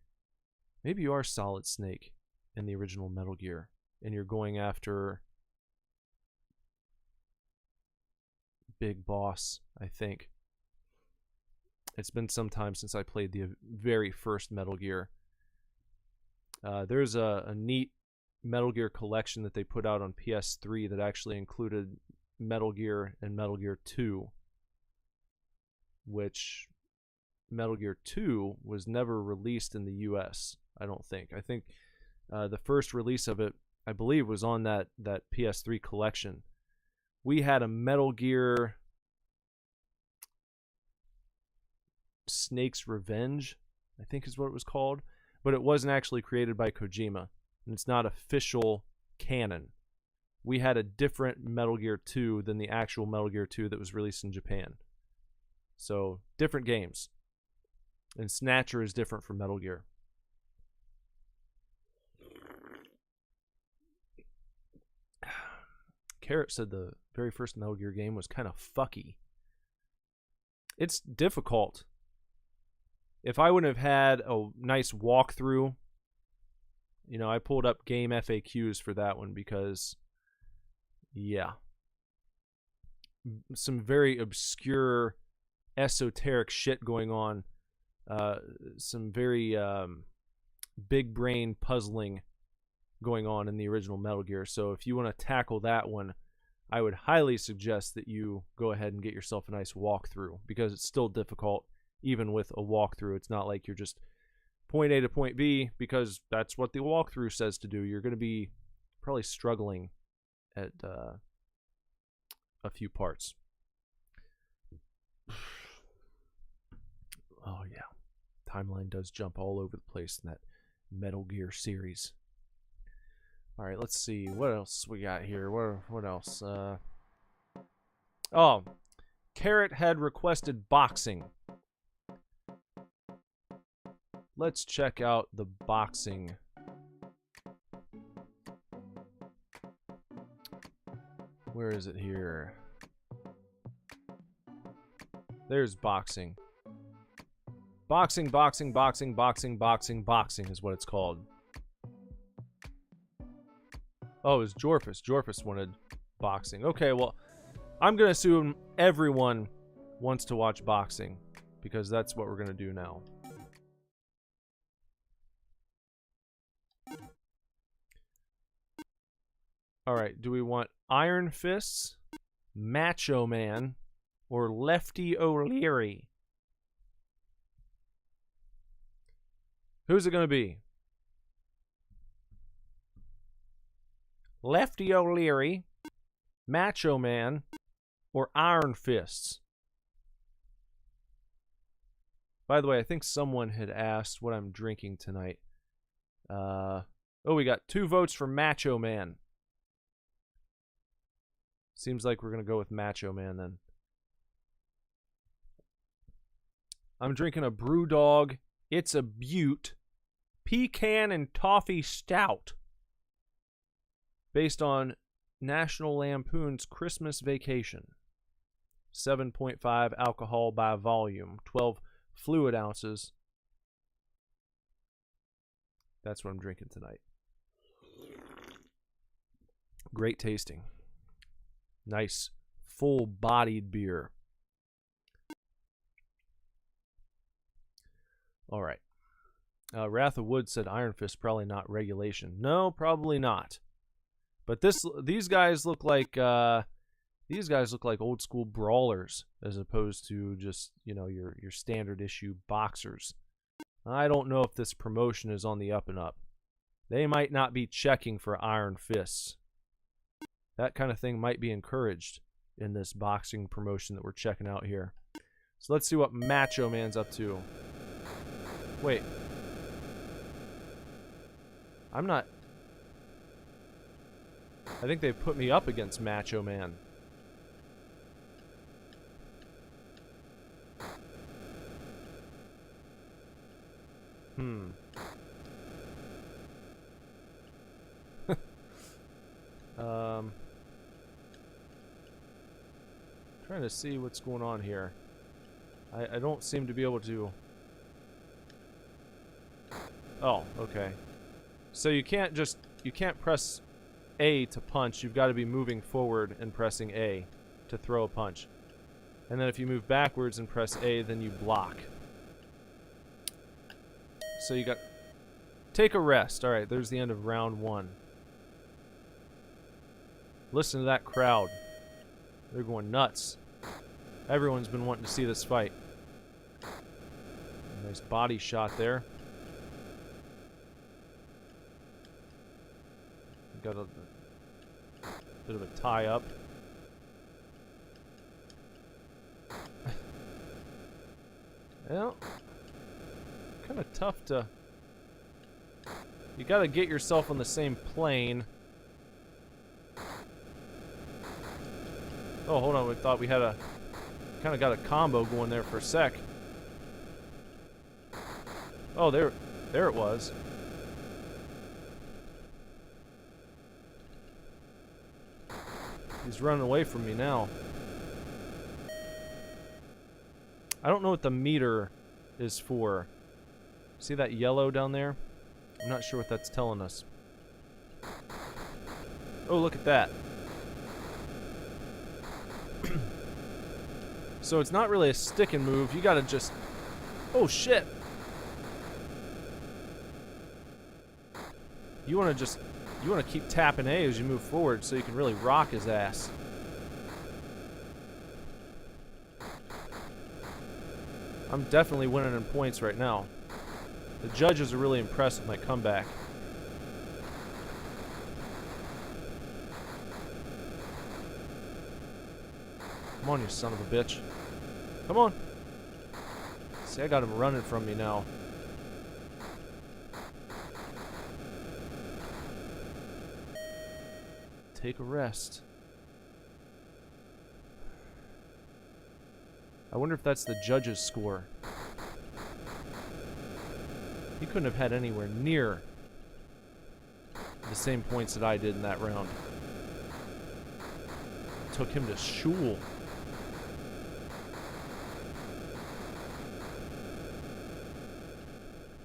Speaker 1: you are Solid Snake in the original Metal Gear, and you're going after Big Boss, I think. It's been some time since I played the very first Metal Gear. There's a neat Metal Gear collection that they put out on PS3 that actually included Metal Gear and Metal Gear 2, which Metal Gear 2 was never released in the US, I don't think. I think the first release of it, I believe, was on that PS3 collection. We had a Metal Gear Snake's Revenge, I think is what it was called, but it wasn't actually created by Kojima, and it's not official canon. We had a different Metal Gear 2 than the actual Metal Gear 2 that was released in Japan. So, different games. And Snatcher is different from Metal Gear. Carrot said the very first Metal Gear game was kind of fucky. It's difficult. If I wouldn't have had a nice walkthrough, you know, I pulled up game FAQs for that one because, yeah, some very obscure, esoteric shit going on. Some very big brain puzzling going on in the original Metal Gear. So if you want to tackle that one, I would highly suggest that you go ahead and get yourself a nice walkthrough, because it's still difficult even with a walkthrough. It's not like you're just point A to point B because that's what the walkthrough says to do. You're going to be probably struggling at a few parts. Oh yeah, timeline does jump all over the place in that Metal Gear series. All right, let's see what else we got here. What else? Oh, Carrot had requested boxing. Let's check out the boxing. Where is it here? There's boxing. Boxing is what it's called. Oh, it was Jorphus. Jorphus wanted boxing. Okay, well, I'm going to assume everyone wants to watch boxing, because that's what we're going to do now. Alright, do we want Iron Fists, Macho Man, or Lefty O'Leary? Who's it going to be? Lefty O'Leary, Macho Man, or Iron Fists? By the way, I think someone had asked what I'm drinking tonight. Oh, we got 2 votes for Macho Man. Seems like we're going to go with Macho Man then. I'm drinking a Brewdog It's a Butte Pecan and Toffee Stout, based on National Lampoon's Christmas Vacation. 7.5 alcohol by volume, 12 fluid ounces. That's what I'm drinking tonight. Great tasting. Nice, full-bodied beer. All right. Wrath of Wood said Iron Fist probably not regulation. No, probably not. But these guys look like old school brawlers as opposed to just, you know, your standard issue boxers. I don't know if this promotion is on the up and up. They might not be checking for Iron Fists. That kind of thing might be encouraged in this boxing promotion that we're checking out here. So let's see what Macho Man's up to. Wait. I'm not... I think they've put me up against Macho Man. Trying to see what's going on here. I don't seem to be able to... Oh, okay. So you can't press A to punch. You've got to be moving forward and pressing A to throw a punch. And then if you move backwards and press A, then you block. So you got... Take a rest. Alright, there's the end of round 1. Listen to that crowd. They're going nuts. Everyone's been wanting to see this fight. Nice body shot there. Got a bit of a tie up. Well, kind of tough to... You gotta get yourself on the same plane. Oh, hold on, we thought we had a... Kind of got a combo going there for a sec. Oh, there it was. He's running away from me now. I don't know what the meter is for. See that yellow down there? I'm not sure what that's telling us. Oh, look at that. So it's not really a stick and move. You gotta just... Oh, shit. You wanna just... You wanna keep tapping A as you move forward so you can really rock his ass. I'm definitely winning in points right now. The judges are really impressed with my comeback. Come on, you son of a bitch. Come on. See, I got him running from me now. Take a rest. I wonder if that's the judge's score. He couldn't have had anywhere near the same points that I did in that round. It took him to shul.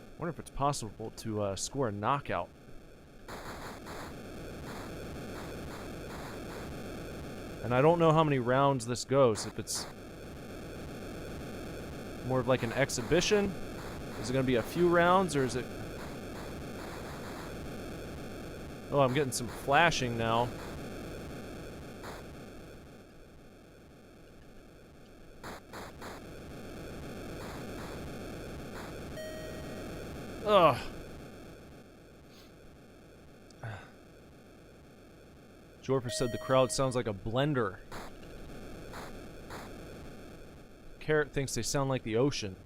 Speaker 1: I wonder if it's possible to score a knockout. And I don't know how many rounds this goes. If it's more of like an exhibition, is it going to be a few rounds, or is it... Oh, I'm getting some flashing now. Ugh. Jorper said the crowd sounds like a blender. Carrot thinks they sound like the ocean.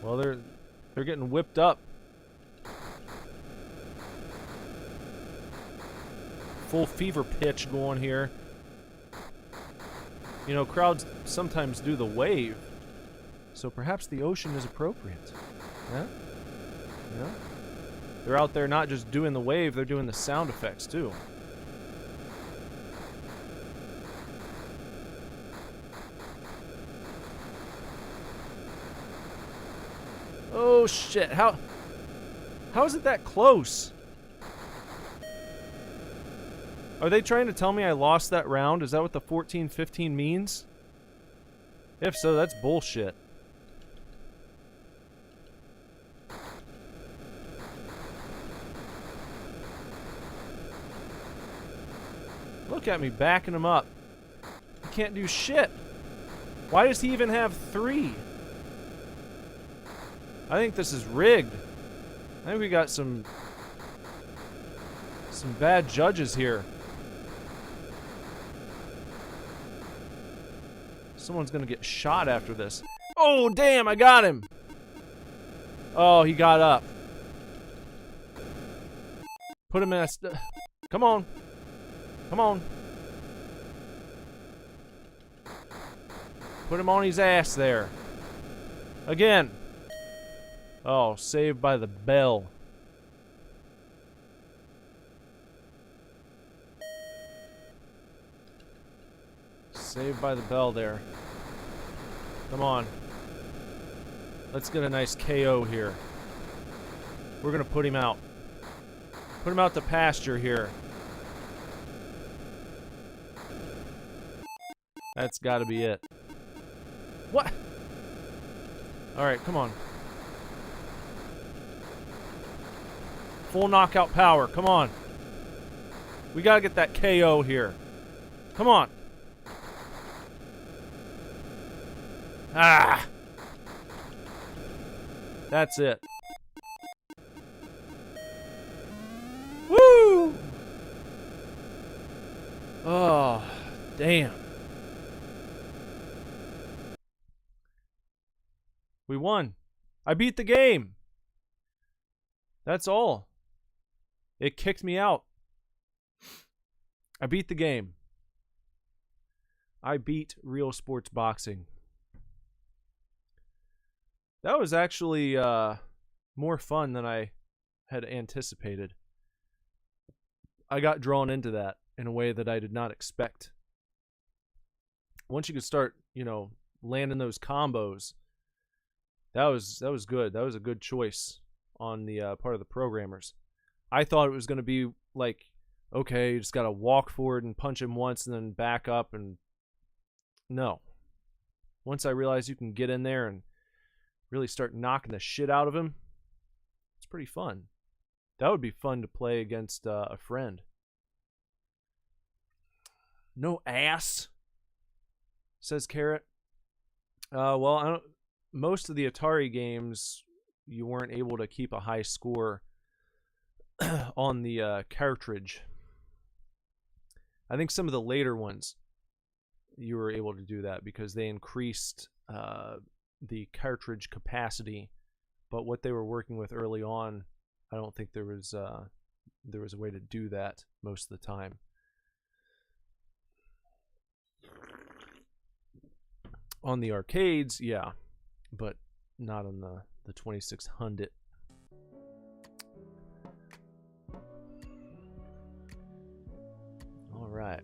Speaker 1: Well, they're getting whipped up. Full fever pitch going here. You know, crowds sometimes do the wave, so perhaps the ocean is appropriate. Yeah? Yeah? They're out there not just doing the wave, they're doing the sound effects too. Oh shit, how is it that close? Are they trying to tell me I lost that round? Is that what the 14-15 means? If so, that's bullshit. Look at me backing him up. He can't do shit. Why does he even have 3? I think this is rigged. I think we got some bad judges here. Someone's gonna get shot after this. Oh, damn, I got him. Oh, he got up. Put him in a come on. Come on. Put him on his ass there. Again. Oh, saved by the bell. Saved by the bell there. Come on. Let's get a nice KO here. We're gonna put him out. Put him out to pasture here. That's gotta be it. What? Alright, come on. Full knockout power, come on. We gotta get that KO here. Come on. Ah! That's it. Woo! Oh, damn. We won. I beat the game. That's all. It kicked me out. I beat the game. I beat Real Sports Boxing. That was actually more fun than I had anticipated. I got drawn into that in a way that I did not expect. Once you could start, you know, landing those combos, that was good. That was a good choice on the part of the programmers. I thought it was going to be like, okay, you just got to walk forward and punch him once and then back up. And no. Once I realized you can get in there and really start knocking the shit out of him, it's pretty fun. That would be fun to play against a friend. No ass, says Carrot. Well, I don't. Most of the Atari games, you weren't able to keep a high score on the cartridge. I think some of the later ones, you were able to do that because they increased the cartridge capacity. But what they were working with early on, I don't think there was a way to do that most of the time. On the arcades, yeah, but not on the 2600. All right.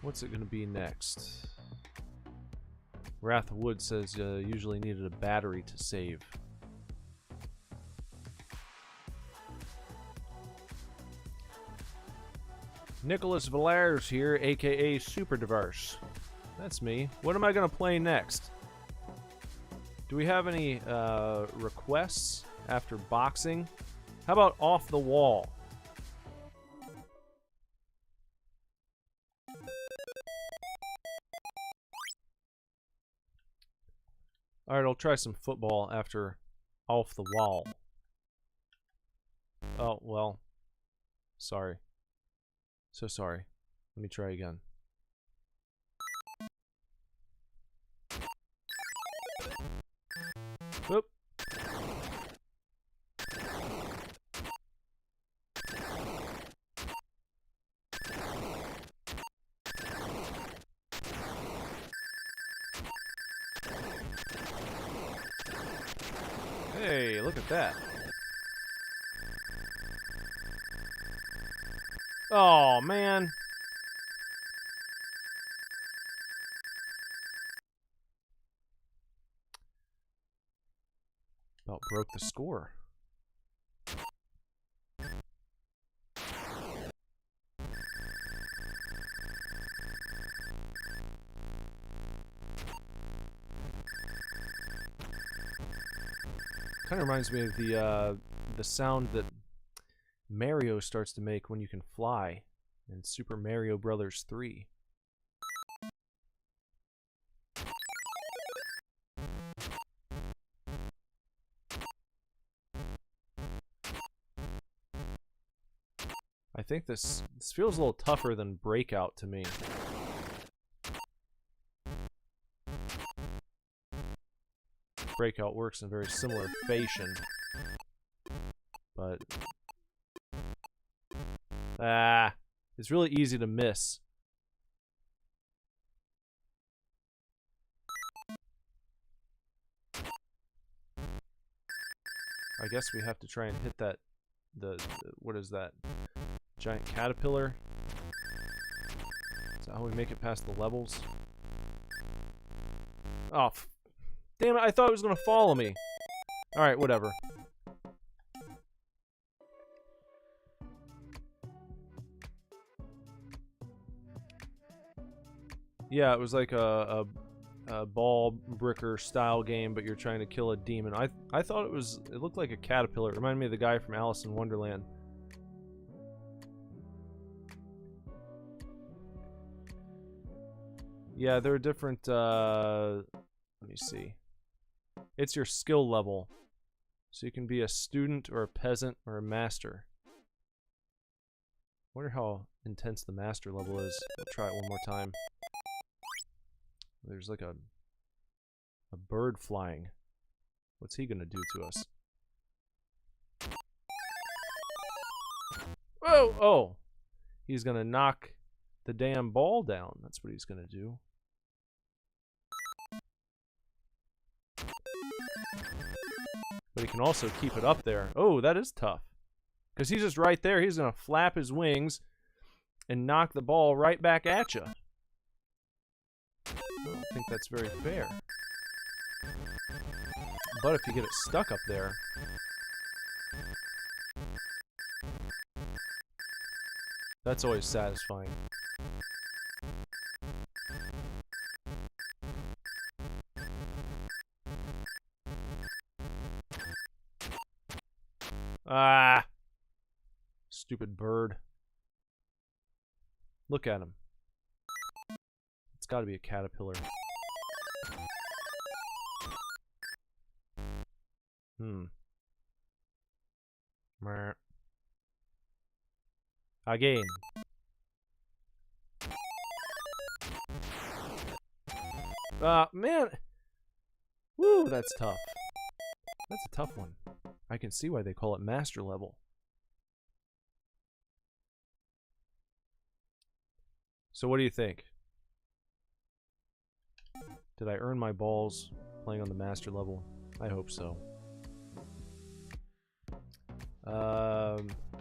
Speaker 1: What's it going to be next? Wrath of Wood says usually needed a battery to save. Nicholas Valares here, aka Super Diverse. That's me. What am I going to play next? Do we have any requests after boxing? How about Off the Wall? Alright, I'll try some football after Off the Wall. Oh, well. Sorry. So sorry. Let me try again. Whoop. Hey, look at that. Oh, man. About broke the score. Kind of reminds me of the sound that Mario starts to make when you can fly in Super Mario Brothers 3. I think this feels a little tougher than Breakout to me. breakout works in a very similar fashion. But it's really easy to miss. I guess we have to try and hit that what is that? Giant caterpillar? Is that how we make it past the levels? Oh, damn it, I thought it was gonna follow me. Alright, whatever. Yeah, it was like a ball bricker style game, but you're trying to kill a demon. I thought it looked like a caterpillar. It reminded me of the guy from Alice in Wonderland. Yeah, there are different, let me see. It's your skill level. So you can be a student or a peasant or a master. I wonder how intense the master level is. I'll try it one more time. There's like a bird flying. What's he gonna do to us? Whoa! Oh! He's gonna knock the damn ball down. That's what he's gonna do. But he can also keep it up there. Oh, that is tough. Because he's just right there. He's gonna flap his wings and knock the ball right back at you. I don't think that's very fair. But if you get it stuck up there... that's always satisfying. Ah! Stupid bird. Look at him. It's gotta be a caterpillar. Meh. Again. Man. Woo, that's tough. That's a tough one. I can see why they call it master level. So what do you think? Did I earn my balls playing on the master level? I hope so.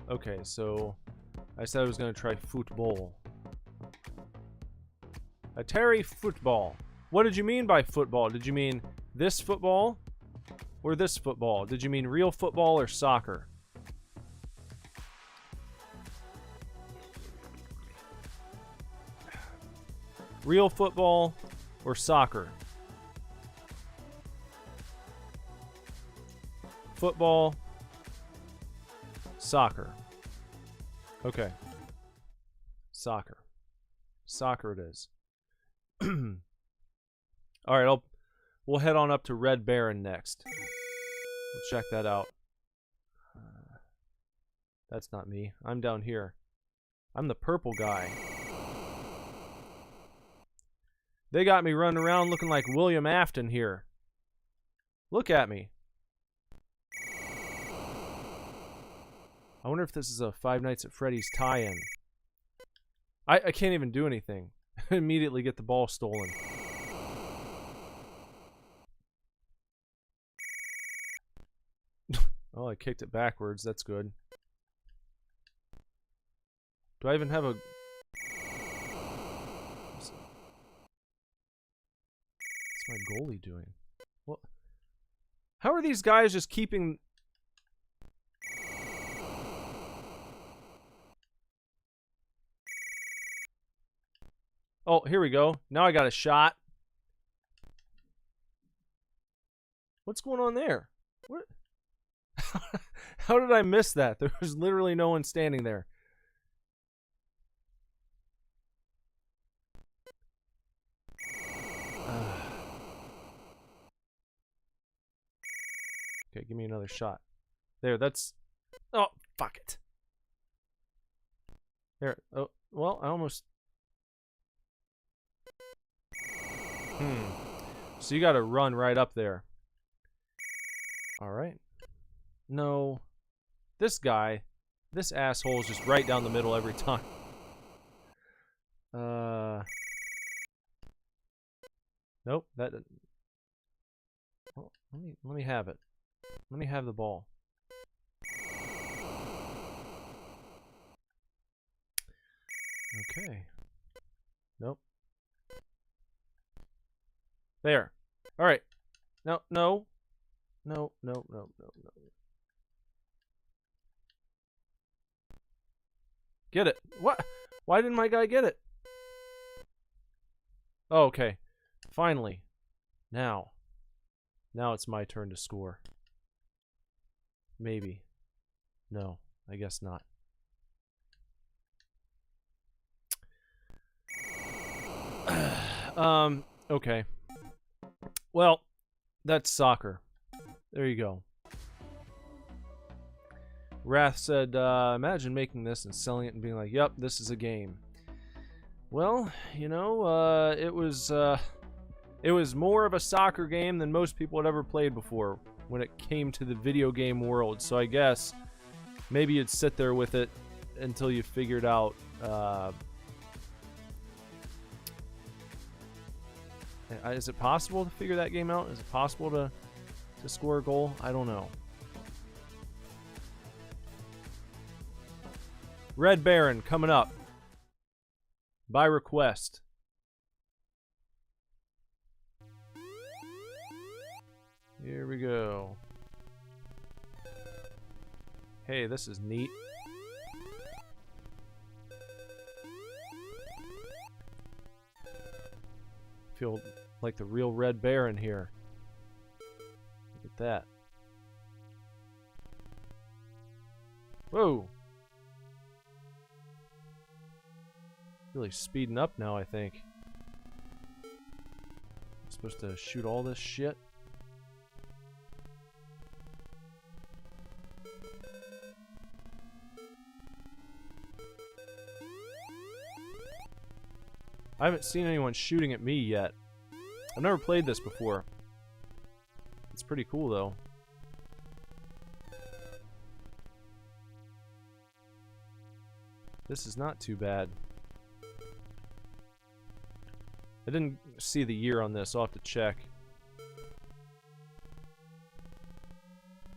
Speaker 1: Okay, so I said I was going to try football. Atari football. What did you mean by football? Did you mean this football or this football? Did you mean real football or soccer? Real football or soccer? Football, soccer. Okay. Soccer. Soccer it is. Alright, we'll head on up to Red Baron next. We'll check that out. That's not me. I'm down here. I'm the purple guy. They got me running around looking like William Afton here. Look at me. I wonder if this is a Five Nights at Freddy's tie-in. I can't even do anything. Immediately get the ball stolen. Oh, I kicked it backwards. That's good. Do I even have a... What's my goalie doing? What? How are these guys just keeping... Oh, here we go. Now I got a shot. What's going on there? What? How did I miss that? There was literally no one standing there. Okay, give me another shot. There, that's... Oh, fuck it. There. Oh, well, I almost... So you gotta run right up there. Alright. No. This guy, this asshole is just right down the middle every time. Nope, that didn't. Well, let me have it. Let me have the ball. Okay. Nope. There. Alright. No, no. No, no, no, no, no. Get it. What? Why didn't my guy get it? Oh, okay. Finally. Now. Now it's my turn to score. Maybe. No, I guess not. Okay. Well, that's soccer. There you go. Wrath said, imagine making this and selling it and being like, yep, this is a game. Well, you know, it was more of a soccer game than most people had ever played before when it came to the video game world. So I guess maybe you'd sit there with it until you figured out is it possible to figure that game out? Is it possible to score a goal? I don't know. Red Baron coming up by request. Here we go. Hey, this is neat. Feel like the real Red Baron here. Look at that. Whoa! Really speeding up now, I think. I'm supposed to shoot all this shit. I haven't seen anyone shooting at me yet. I've never played this before. It's pretty cool, though. This is not too bad. I didn't see the year on this. I'll have to check.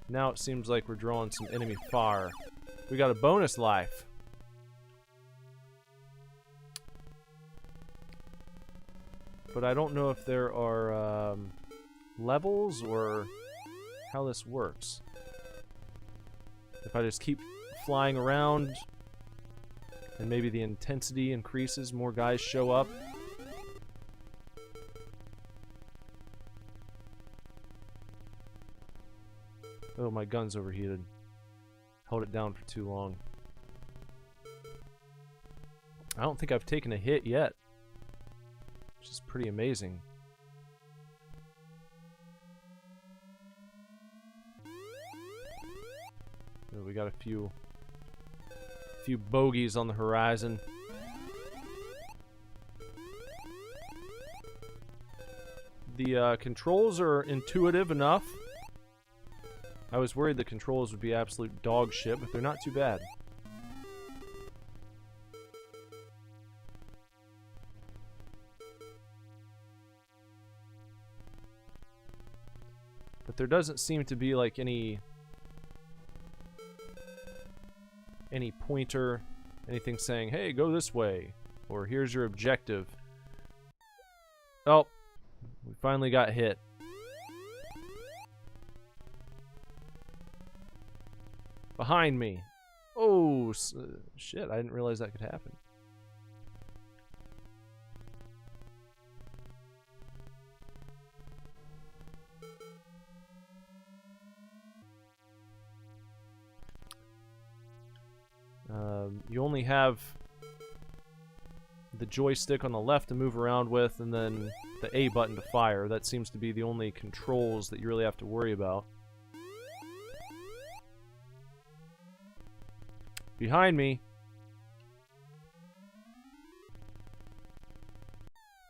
Speaker 1: Now it seems like we're drawing some enemy fire. We got a bonus life. But I don't know if there are levels or how this works. If I just keep flying around and maybe the intensity increases, more guys show up. Oh, my gun's overheated. Held it down for too long. I don't think I've taken a hit yet, which is pretty amazing. Oh, we got a few bogeys on the horizon. The controls are intuitive enough. I was worried the controls would be absolute dog shit, but they're not too bad. But there doesn't seem to be like any pointer, anything saying, hey, go this way, or here's your objective. Oh, we finally got hit. Behind me. Oh, shit, I didn't realize that could happen. You only have the joystick on the left to move around with, and then the A button to fire. That seems to be the only controls that you really have to worry about. Behind me.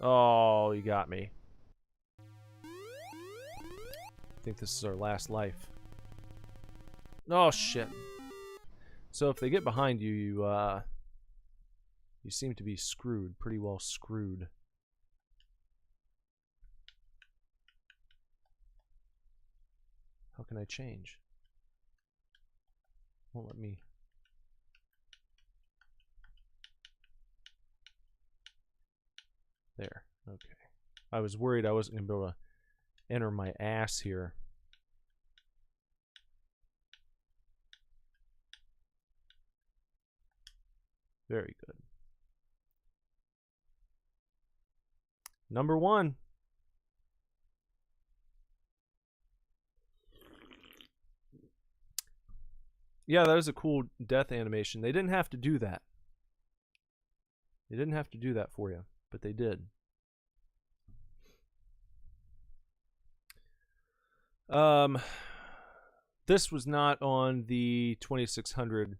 Speaker 1: Oh, you got me. I think this is our last life. Oh, shit. So if they get behind you, you seem to be screwed. Pretty well screwed. How can I change? Won't let me. There. Okay. I was worried I wasn't going to be able to enter my ass here. Very good. Number 1. Yeah, that was a cool death animation. They didn't have to do that. They didn't have to do that for you, but they did. This was not on the 2600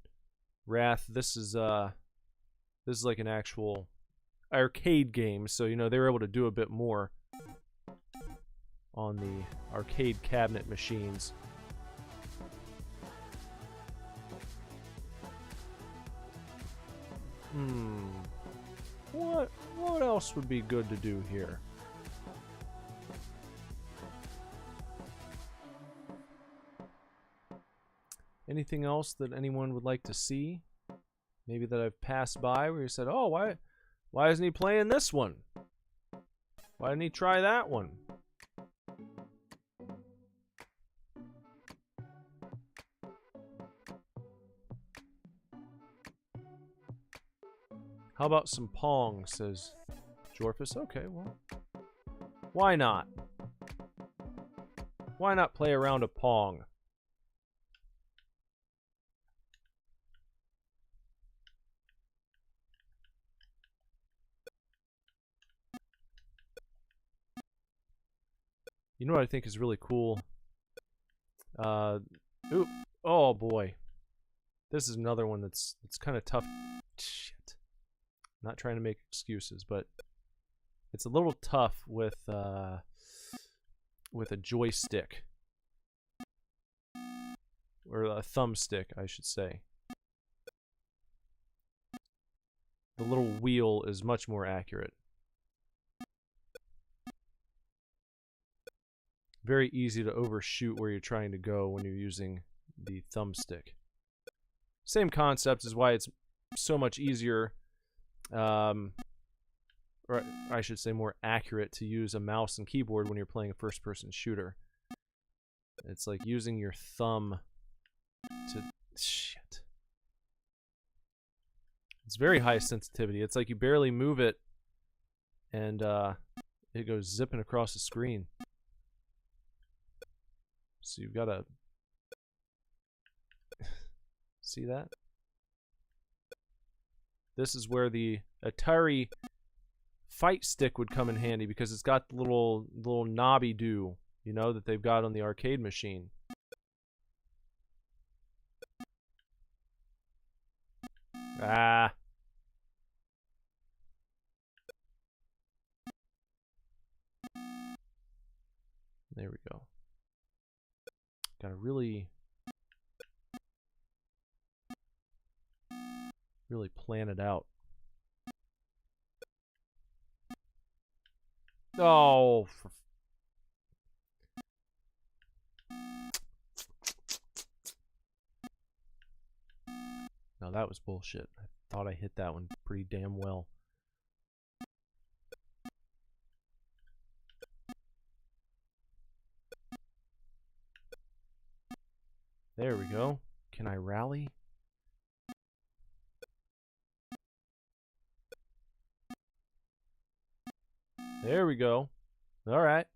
Speaker 1: Wrath. This is like an actual arcade game, so you know they were able to do a bit more on the arcade cabinet machines. What else would be good to do here? Anything else that anyone would like to see? Maybe that I've passed by where you said, "Oh, why isn't he playing this one? Why didn't he try that one?" How about some Pong, says Jorphus. Okay, well, why not? Why not play a round of Pong? You know what I think is really cool? Oh boy. This is another one that's kind of tough. Shit. I'm not trying to make excuses, but it's a little tough with a joystick. Or a thumbstick, I should say. The little wheel is much more accurate. Very easy to overshoot where you're trying to go when you're using the thumbstick. Same concept is why it's so much easier, or I should say more accurate, to use a mouse and keyboard when you're playing a first-person shooter. It's like using your thumb to... Shit. It's very high sensitivity. It's like you barely move it, and it goes zipping across the screen. So you've got to see that? This is where the Atari fight stick would come in handy because it's got the little knobby do, you know, that they've got on the arcade machine. Ah. There we go. Gotta really plan it out. Oh, no, that was bullshit. I thought I hit that one pretty damn well. There we go. Can I rally? There we go. All right.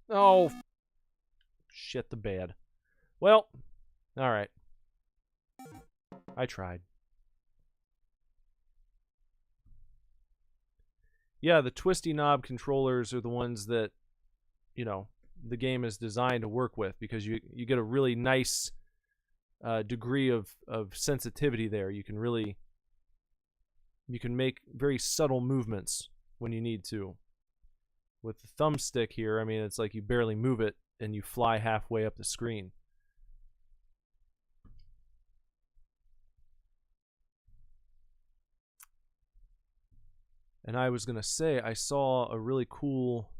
Speaker 1: Oh, shit the bed. Well, all right. I tried. Yeah, the twisty knob controllers are the ones that, you know, the game is designed to work with because you get a really nice degree of sensitivity there. You can make very subtle movements when you need to. With the thumbstick here, I mean, it's like you barely move it and you fly halfway up the screen. And I was gonna say, I saw a really cool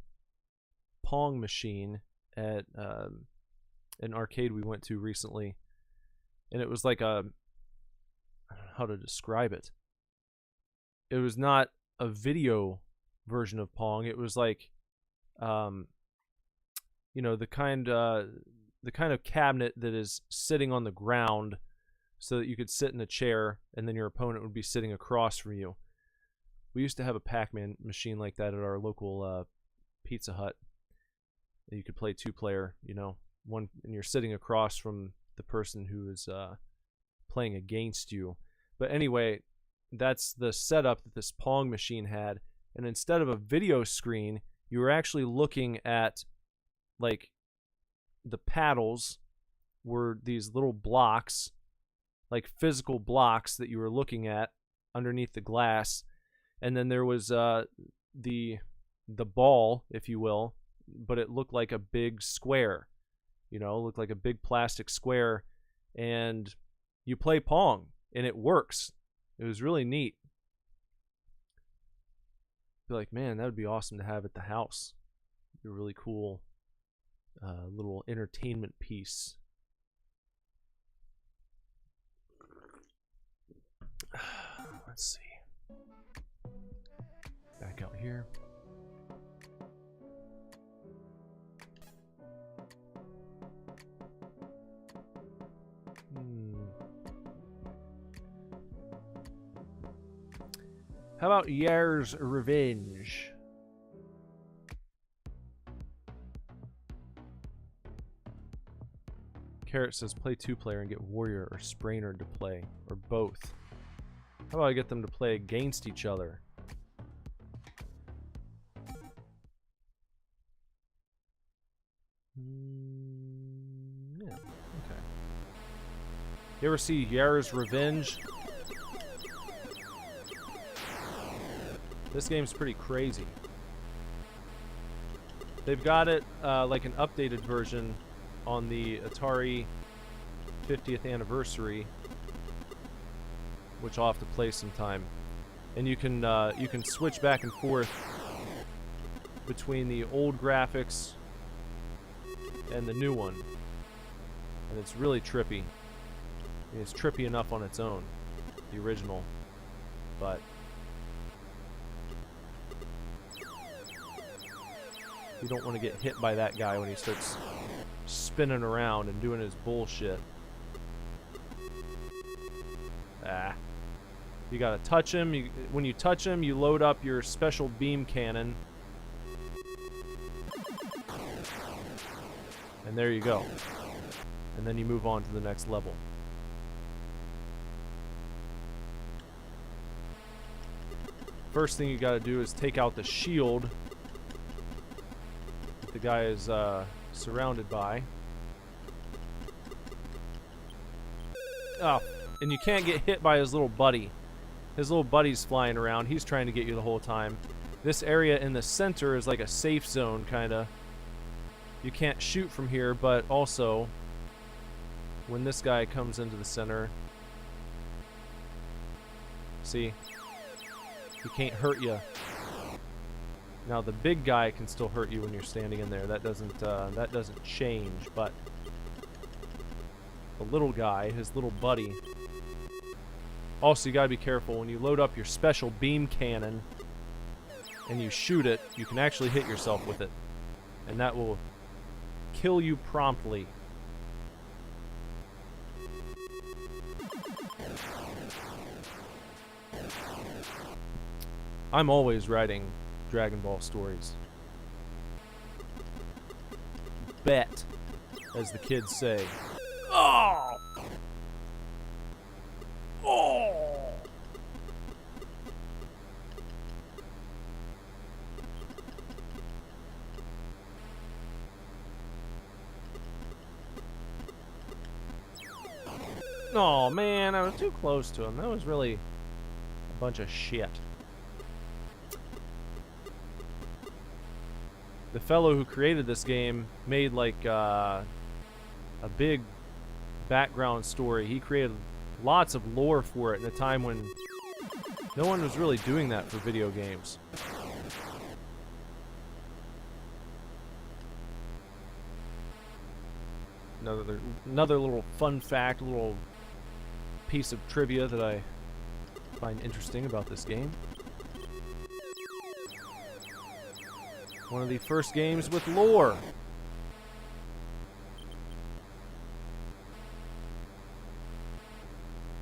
Speaker 1: Pong machine at an arcade we went to recently, and it was like a, I don't know how to describe it. It was not a video version of Pong. It was like, you know, the kind of cabinet that is sitting on the ground, so that you could sit in a chair, and then your opponent would be sitting across from you. We used to have a Pac-Man machine like that at our local Pizza Hut. You could play 2-player, you know, one, and you're sitting across from the person who is playing against you. But anyway, that's the setup that this Pong machine had. And instead of a video screen, you were actually looking at, like, the paddles were these little blocks, like physical blocks that you were looking at underneath the glass. And then there was the ball, if you will, but it looked like a big square. You know, looked like a big plastic square, and you play Pong, and it works. It was really neat. Be like, man, that would be awesome to have at the house. Be a really cool little entertainment piece. Let's see. Back out here. How about Yar's Revenge? Carrot says play 2-player and get Warrior or Sprainer to play, or both. How about I get them to play against each other? Yeah, okay. You ever see Yar's Revenge? This game's pretty crazy. They've got it like an updated version on the Atari 50th anniversary, which I'll have to play sometime. And you can switch back and forth between the old graphics and the new one, and it's really trippy. I mean, it's trippy enough on its own, the original, but you don't want to get hit by that guy when he starts spinning around and doing his bullshit. You gotta touch him. When you touch him, you load up your special beam cannon. And there you go. And then you move on to the next level. First thing you gotta do is take out the shield that the guy is surrounded by. Oh, and you can't get hit by his little buddy. His little buddy's flying around. He's trying to get you the whole time. This area in the center is like a safe zone, kinda. You can't shoot from here, but also, when this guy comes into the center, see? He can't hurt you. Now the big guy can still hurt you when you're standing in there. That doesn't change, but the little guy, his little buddy. Also, you gotta be careful when you load up your special beam cannon and you shoot it, you can actually hit yourself with it, and that will kill you promptly. I'm always writing Dragon Ball stories. Bet, as the kids say. Oh! Oh! Oh man, I was too close to him. That was really a bunch of shit. the fellow who created this game made like a big background story. He created lots of lore for it in a time when no one was really doing that for video games. Another little fun fact, a little piece of trivia that I find interesting about this game. One of the first games with lore.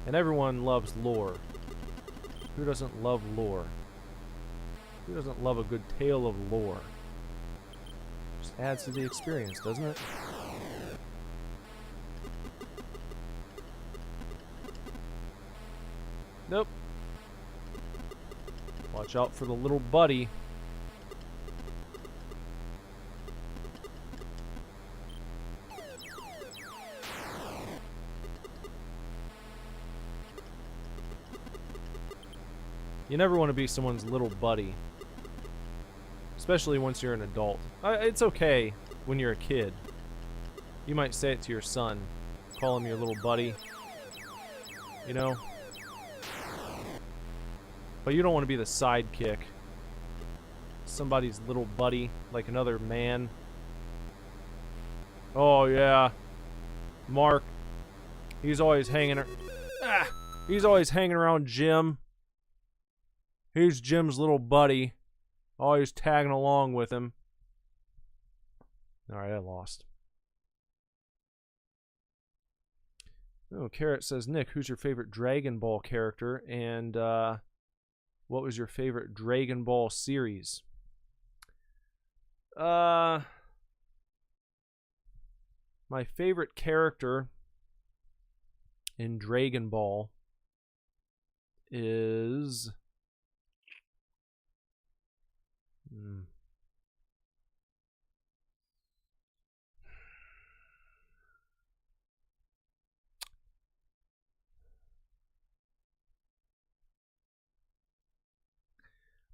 Speaker 1: And everyone loves lore. Who doesn't love lore? Who doesn't love a good tale of lore? Just adds to the experience, doesn't it? Nope. Watch out for the little buddy. You never want to be someone's little buddy. Especially once you're an adult. It's okay when you're a kid. You might say it to your son. Call him your little buddy. You know? But you don't want to be the sidekick. Somebody's little buddy, like another man. Oh yeah. Mark. He's always hanging around Jim. He's Jim's little buddy. Always tagging along with him. Alright, I lost. Oh, Carrot says, Nick, who's your favorite Dragon Ball character? And, what was your favorite Dragon Ball series? My favorite character in Dragon Ball is...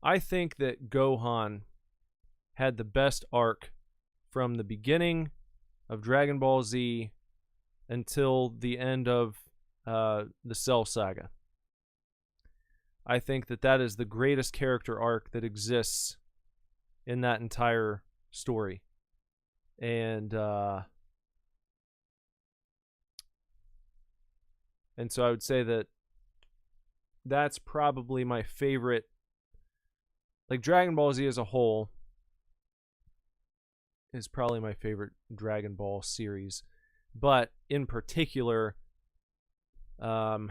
Speaker 1: I think that Gohan had the best arc from the beginning of Dragon Ball Z until the end of the Cell Saga. I think that that is the greatest character arc that exists in that entire story. And so I would say that that's probably my favorite. Like, Dragon Ball Z as a whole is probably my favorite Dragon Ball series. But in particular, the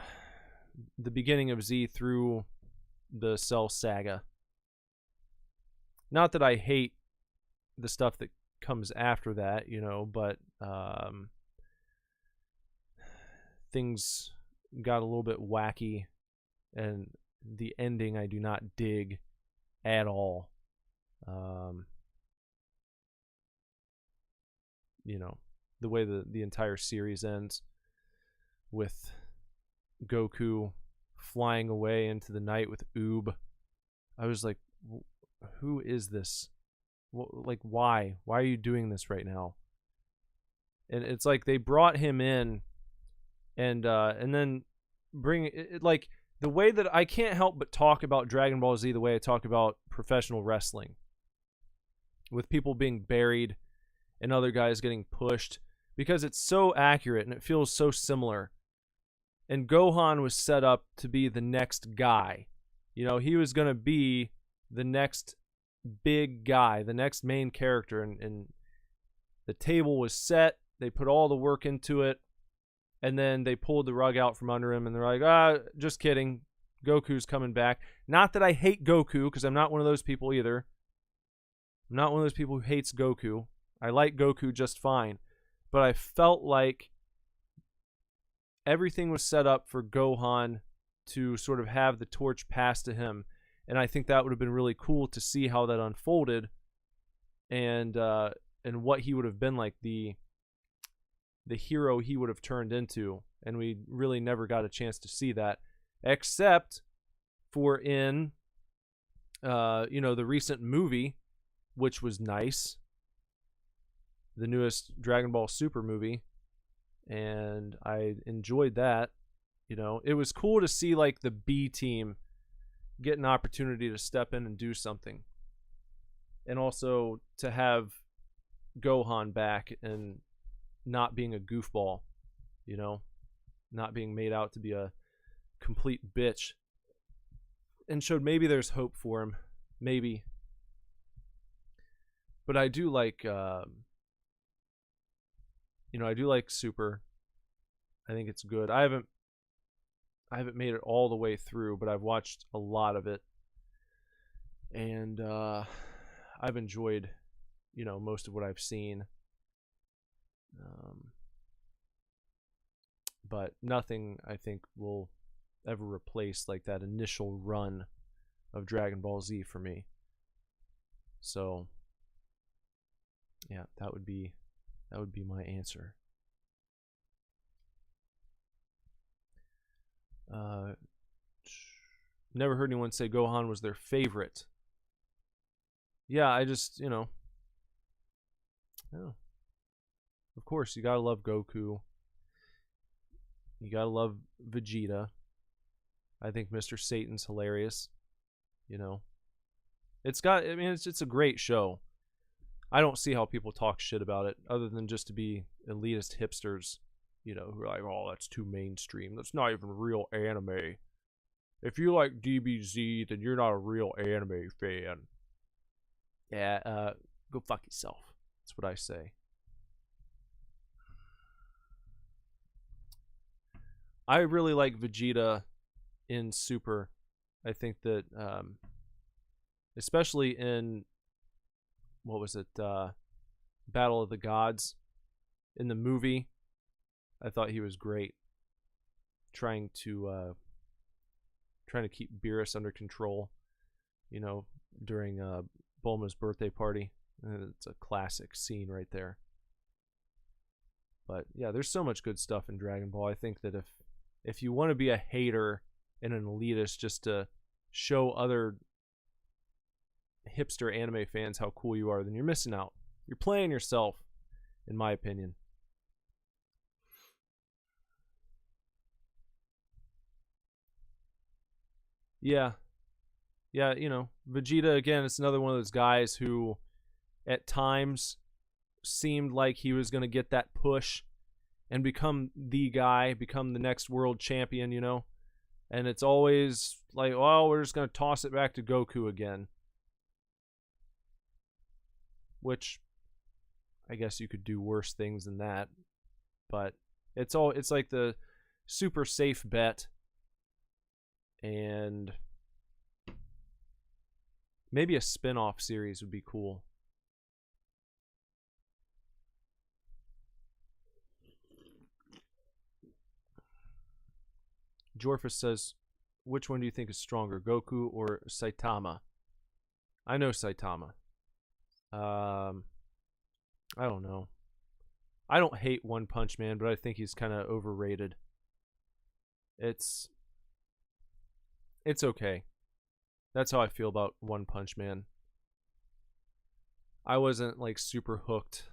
Speaker 1: beginning of Z through the Cell Saga. Not that I hate the stuff that comes after that, you know, but things got a little bit wacky, and the ending I do not dig at all. You know, the way the entire series ends with Goku flying away into the night with Oob. I was like, who is this? Like, why? Why are you doing this right now? And it's like they brought him in, and then bring it like the way that I can't help but talk about Dragon Ball Z the way I talk about professional wrestling, with people being buried and other guys getting pushed, because it's so accurate and it feels so similar. And Gohan was set up to be the next guy. You know, he was going to be the next big guy, the next main character, and the table was set. They put all the work into it, and then they pulled the rug out from under him, and they're like, just kidding. Goku's coming back. Not that I hate Goku, because I'm not one of those people either. I'm not one of those people who hates Goku. I like Goku just fine. But I felt like everything was set up for Gohan to sort of have the torch passed to him. And I think that would have been really cool to see how that unfolded, and what he would have been like, the hero he would have turned into. And we really never got a chance to see that, except for in the recent movie which was nice. The newest Dragon Ball Super movie, and I enjoyed that. You know, it was cool to see like the B team get an opportunity to step in and do something, and also to have Gohan back and not being a goofball, you know, not being made out to be a complete bitch, and showed maybe there's hope for him, maybe. But I do like, I do like Super. I think it's good. I haven't made it all the way through, but I've watched a lot of it, and I've enjoyed, most of what I've seen. But nothing, I think, will ever replace like that initial run of Dragon Ball Z for me. So, yeah, that would be my answer. Never heard anyone say Gohan was their favorite. Yeah, I just, yeah. Of course, you gotta love Goku. You gotta love Vegeta. I think Mr. Satan's hilarious. It's a great show. I don't see how people talk shit about it other than just to be elitist hipsters, who are like, oh, that's too mainstream. That's not even real anime. If you like DBZ, then you're not a real anime fan. Yeah, go fuck yourself. That's what I say. I really like Vegeta in Super. I think that, especially in, what was it, Battle of the Gods, in the movie, I thought he was great, trying to keep Beerus under control, during Bulma's birthday party. It's a classic scene right there. But yeah, there's so much good stuff in Dragon Ball. I think that if you want to be a hater and an elitist just to show other hipster anime fans how cool you are, then you're missing out. You're playing yourself, in my opinion. Yeah. Yeah, Vegeta, again, it's another one of those guys who at times seemed like he was going to get that push and become the guy, become the next world champion, And it's always like, well, we're just going to toss it back to Goku again. Which I guess you could do worse things than that. But it's like the super safe bet. And maybe a spin-off series would be cool. Jorfus says, which one do you think is stronger, Goku or Saitama? I know Saitama. I don't know. I don't hate One Punch Man, but I think he's kind of overrated. It's okay. That's how I feel about One Punch Man. I wasn't like super hooked.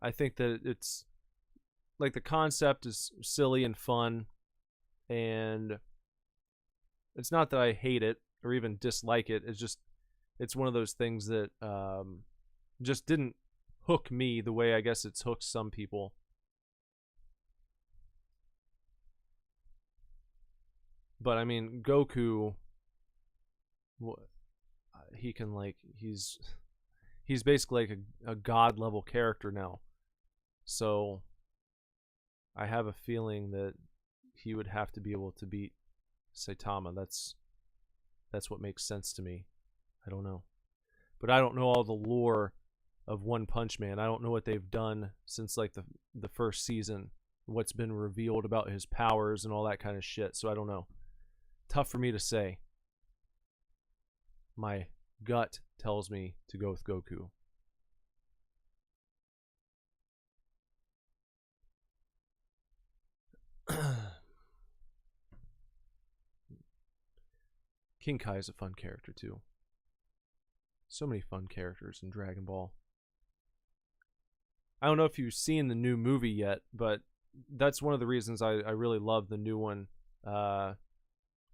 Speaker 1: I think that it's like the concept is silly and fun, and it's not that I hate it or even dislike it. It's one of those things that just didn't hook me the way I guess it's hooked some people. But I mean, Goku, he can he's basically like a god level character now. So I have a feeling that he would have to be able to beat Saitama. That's what makes sense to me. I don't know. But I don't know all the lore of One Punch Man. I don't know what they've done since like the first season, what's been revealed about his powers and all that kind of shit. So I don't know. Tough for me to say. My gut tells me to go with Goku. King Kai is a fun character too. So many fun characters in Dragon Ball. I don't know if you've seen the new movie yet, but that's one of the reasons I really love the new one. What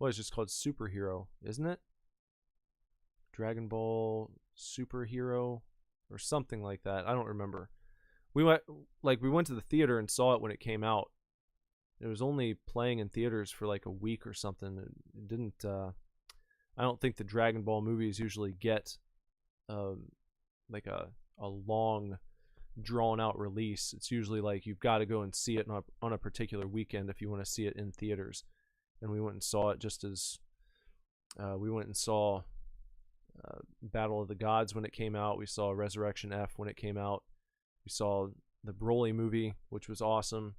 Speaker 1: is it just called? Superhero, isn't it? Dragon Ball Superhero or something like that. I don't remember. We went to the theater and saw it when it came out. It was only playing in theaters for like a week or something. It didn't. I don't think the Dragon Ball movies usually get like a long, drawn out release. It's usually like you've got to go and see it on a particular weekend if you want to see it in theaters. And we went and saw it just as we went and saw Battle of the Gods when it came out. We saw Resurrection F when it came out. We saw the Broly movie, which was awesome.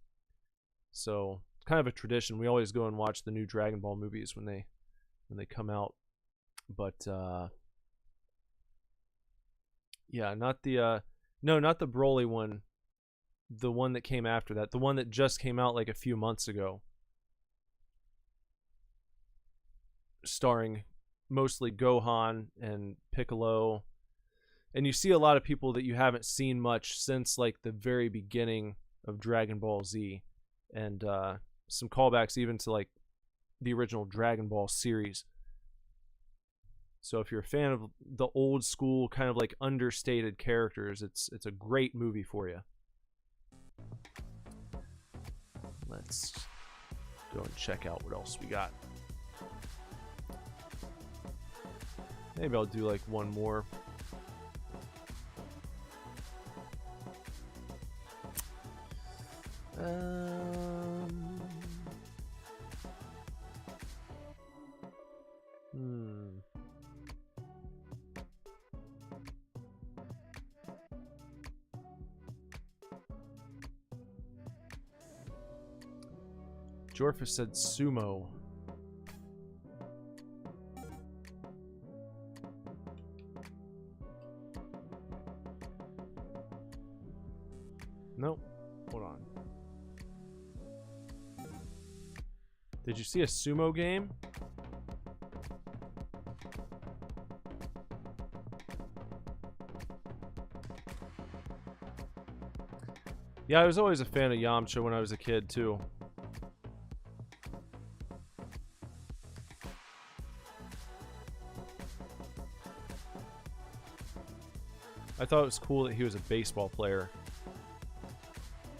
Speaker 1: So it's kind of a tradition. We always go and watch the new Dragon Ball movies when they come out. But yeah, not the Broly one. The one that came after that. The one that just came out like a few months ago. Starring mostly Gohan and Piccolo. And you see a lot of people that you haven't seen much since like the very beginning of Dragon Ball Z. And some callbacks even to like the original Dragon Ball series. So if you're a fan of the old school kind of like understated characters, it's a great movie for you. Let's go and check out what else we got. Maybe I'll do like one more. Jorfa said sumo. Nope. Hold on. Did you see a sumo game? Yeah, I was always a fan of Yamcha when I was a kid, too. I thought it was cool that he was a baseball player.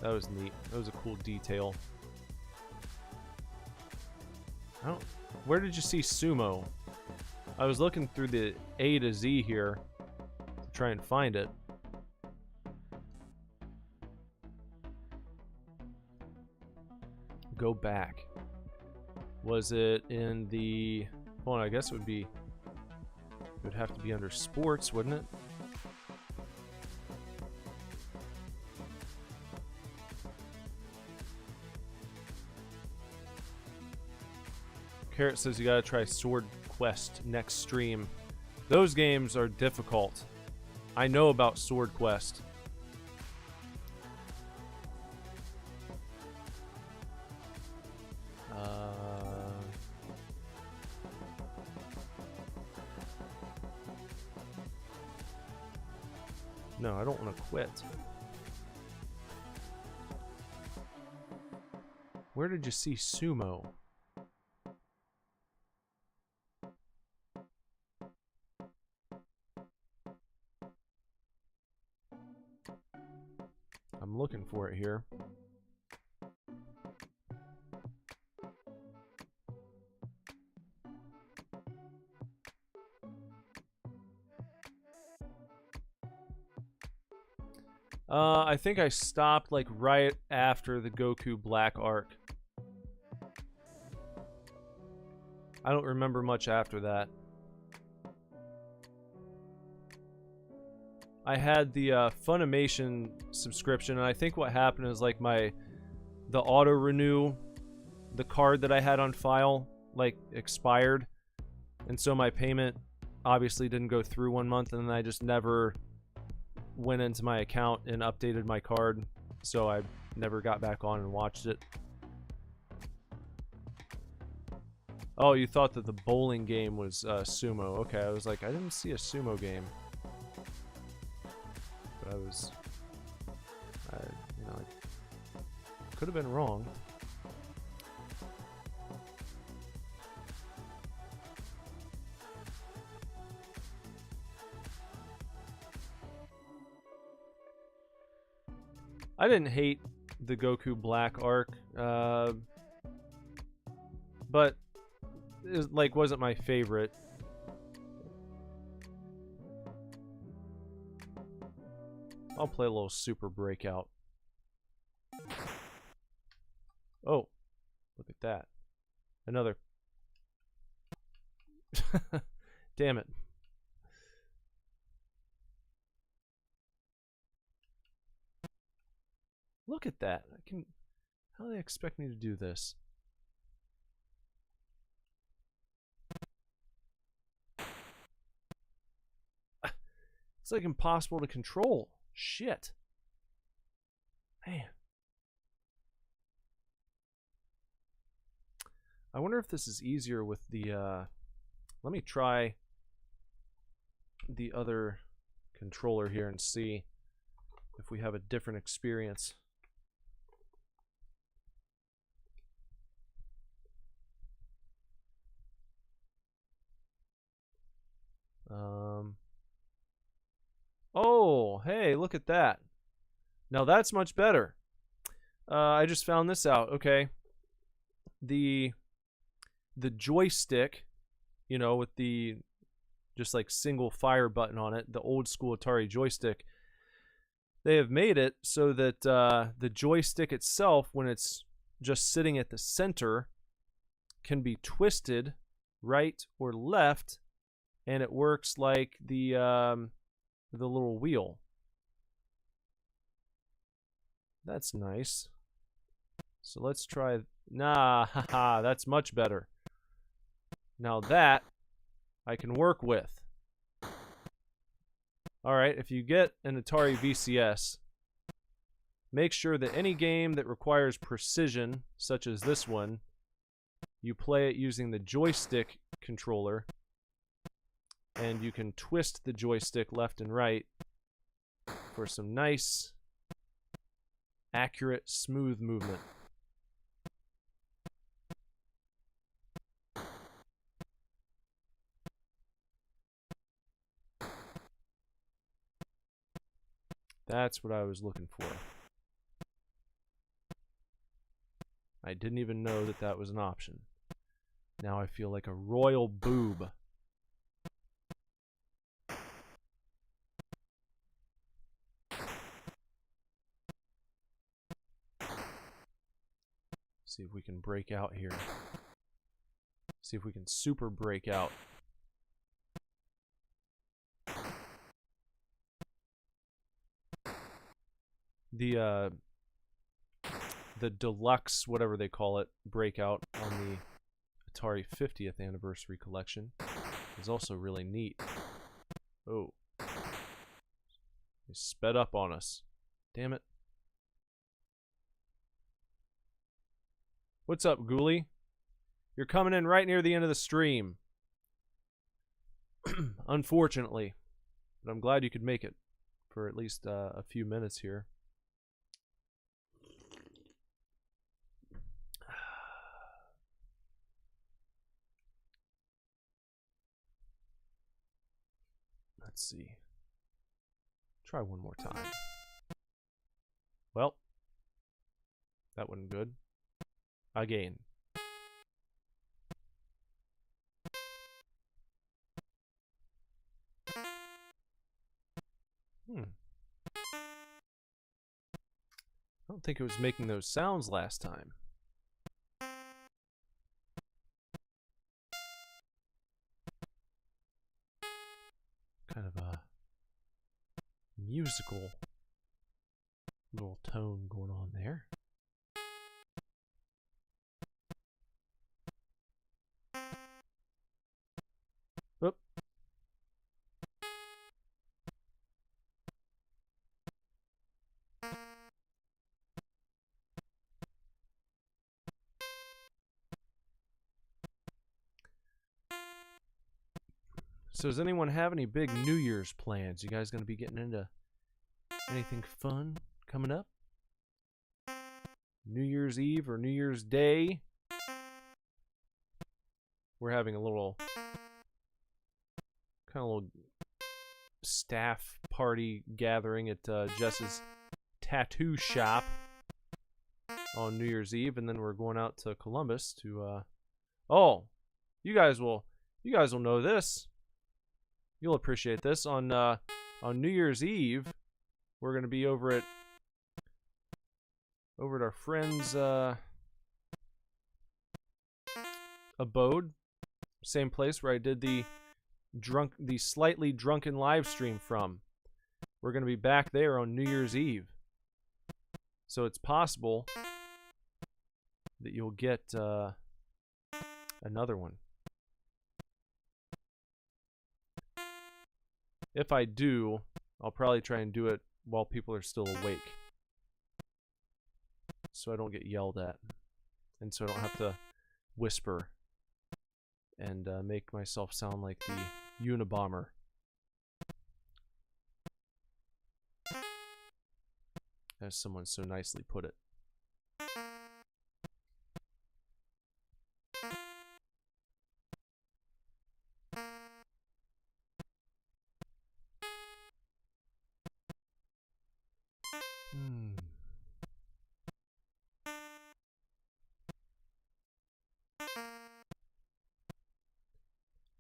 Speaker 1: That was neat. That was a cool detail. Where did you see sumo? I was looking through the A to Z here to try and find it. Go back. Was it in the... Hold on, I guess it would have to be under sports, wouldn't it? Carrot says you gotta try Sword Quest next stream. Those games are difficult. I know about Sword Quest. No, I don't want to quit. Where did you see sumo? I'm looking for it here. I think I stopped like right after the Goku Black arc. I don't remember much after that. I had the Funimation subscription, and I think what happened is like the auto renew, the card that I had on file, like expired, and so my payment obviously didn't go through 1 month, and then I just never went into my account and updated my card, so I never got back on and watched it. Oh, you thought that the bowling game was sumo. Okay, I was like, I didn't see a sumo game. but I could have been wrong. I didn't hate the Goku Black arc, but it wasn't my favorite. I'll play a little Super Breakout. Oh, look at that. Another. Damn it. Look at that. How do they expect me to do this? It's like impossible to control. Shit. Man. I wonder if this is easier with the, let me try the other controller here and see if we have a different experience. Oh, hey, look at that. Now that's much better. I just found this out. Okay. The joystick, with the just like single fire button on it, the old school Atari joystick, they have made it so that the joystick itself, when it's just sitting at the center, can be twisted right or left, and it works like the little wheel. That's nice. So let's try. Nah, haha, that's much better. Now that I can work with. Alright, if you get an Atari VCS, make sure that any game that requires precision, such as this one, you play it using the joystick controller, and you can twist the joystick left and right for some nice, accurate, smooth movement. That's what I was looking for. I didn't even know that that was an option. Now I feel like a royal boob. See if we can break out here. See if we can super break out. The deluxe, whatever they call it, breakout on the Atari 50th anniversary collection is also really neat. Oh. They sped up on us. Damn it. What's up, Ghoulie? You're coming in right near the end of the stream. Unfortunately. But I'm glad you could make it for at least a few minutes here. Let's see. Try one more time. Well, that wasn't good. Again. I don't think it was making those sounds last time. Kind of a musical little tone going on there. Oop. So does anyone have any big New Year's plans? You guys going to be getting into Anything fun coming up? New Year's Eve or New Year's Day? We're having a little staff party gathering at Jess's tattoo shop on New Year's Eve, and then we're going out to Columbus to oh, you guys will know this. You'll appreciate this. On New Year's Eve, we're going to be over at our friend's abode, same place where I did the slightly drunken live stream from. We're going to be back there on New Year's Eve. So it's possible that you'll get another one. If I do, I'll probably try and do it while people are still awake, so I don't get yelled at, and so I don't have to whisper and make myself sound like the Unabomber. As someone so nicely put it.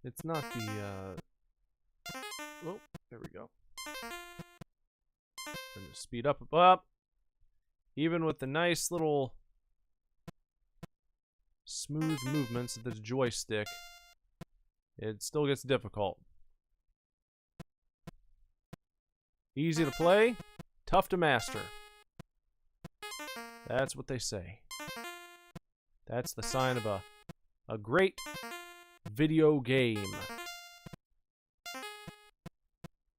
Speaker 1: It's not the, oh, there we go. I'm going to speed up. Even with the nice little smooth movements of this joystick, it still gets difficult. Easy to play, tough to master. That's what they say. That's the sign of a great video game.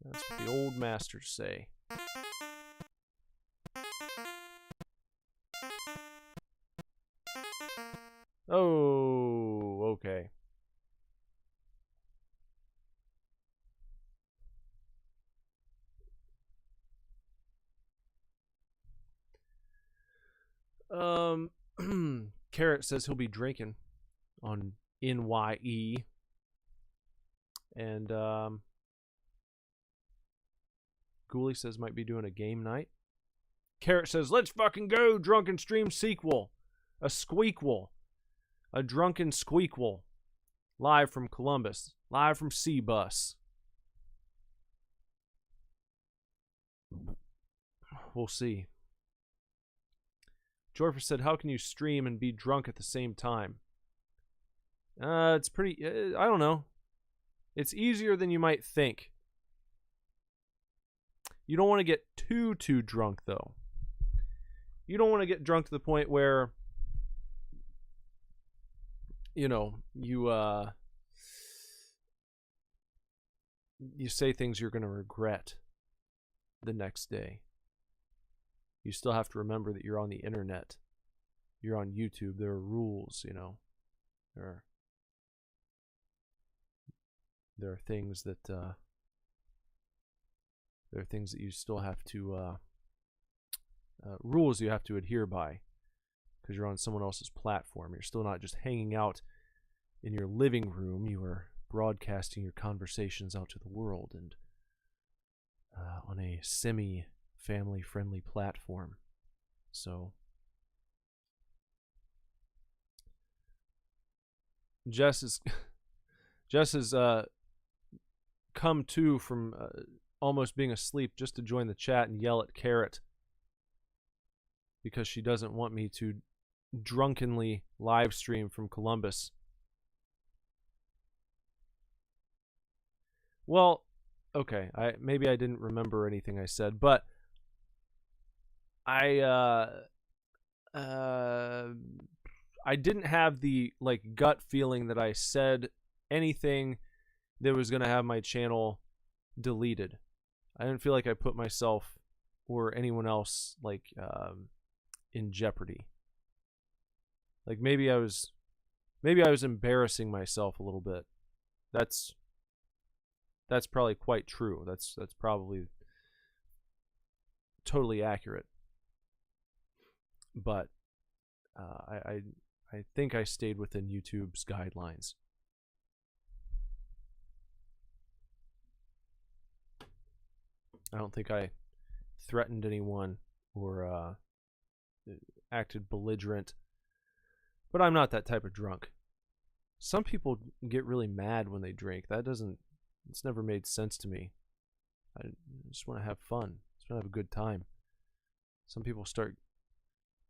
Speaker 1: That's what the old masters say. Oh, okay. Carrot says he'll be drinking on NYE. And Ghoulie says might be doing a game night. Carrot says, let's fucking go, Drunken Stream sequel. A squeakquel. A drunken squeakquel. Live from Columbus. Live from C-Bus. We'll see. Jorfer said, how can you stream and be drunk at the same time? It's pretty, I don't know. It's easier than you might think. You don't want to get too drunk, though. You don't want to get drunk to the point where, you know, you say things you're going to regret the next day. You still have to remember that you're on the internet. You're on YouTube. There are rules, you know. There are things that you still have to rules you have to adhere by, because you're on someone else's platform. You're still not just hanging out in your living room. You are broadcasting your conversations out to the world, and on a semi-family friendly platform. So Jess has come to from almost being asleep just to join the chat and yell at Carrot because she doesn't want me to drunkenly live stream from Columbus. Well, okay, maybe I didn't remember anything I said, but I didn't have the gut feeling that I said anything that was going to have my channel deleted. I didn't feel like I put myself or anyone else in jeopardy. Maybe I was embarrassing myself a little bit. That's probably quite true. That's probably totally accurate. But I think I stayed within YouTube's guidelines. I don't think I threatened anyone or acted belligerent. But I'm not that type of drunk. Some people get really mad when they drink. It's never made sense to me. I just want to have fun. Just want to have a good time. Some people start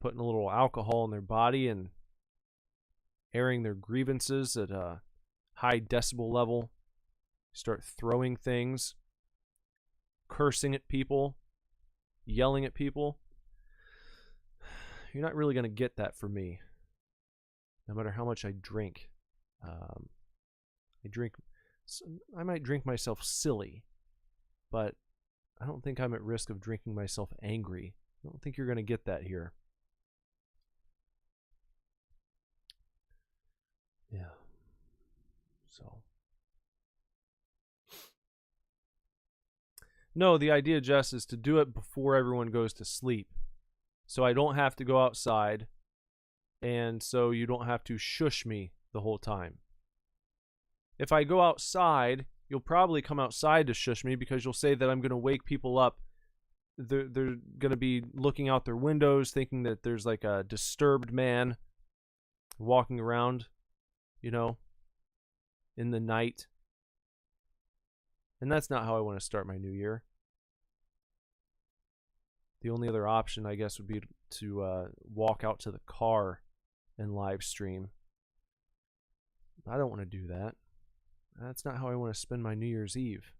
Speaker 1: putting a little alcohol in their body and airing their grievances at a high decibel level. Start throwing things, cursing at people, yelling at people. You're not really going to get that from me, no matter how much I drink. I might drink myself silly, but I don't think I'm at risk of drinking myself angry. I don't think you're going to get that here. Yeah. So. No, the idea, Jess, is to do it before everyone goes to sleep. So I don't have to go outside, and so you don't have to shush me the whole time. If I go outside, you'll probably come outside to shush me because you'll say that I'm going to wake people up. They're going to be looking out their windows thinking that there's like a disturbed man walking around, you know, in the night. And that's not how I want to start my new year. The only other option, I guess, would be to walk out to the car and live stream. I don't want to do that. That's not how I want to spend my New Year's Eve.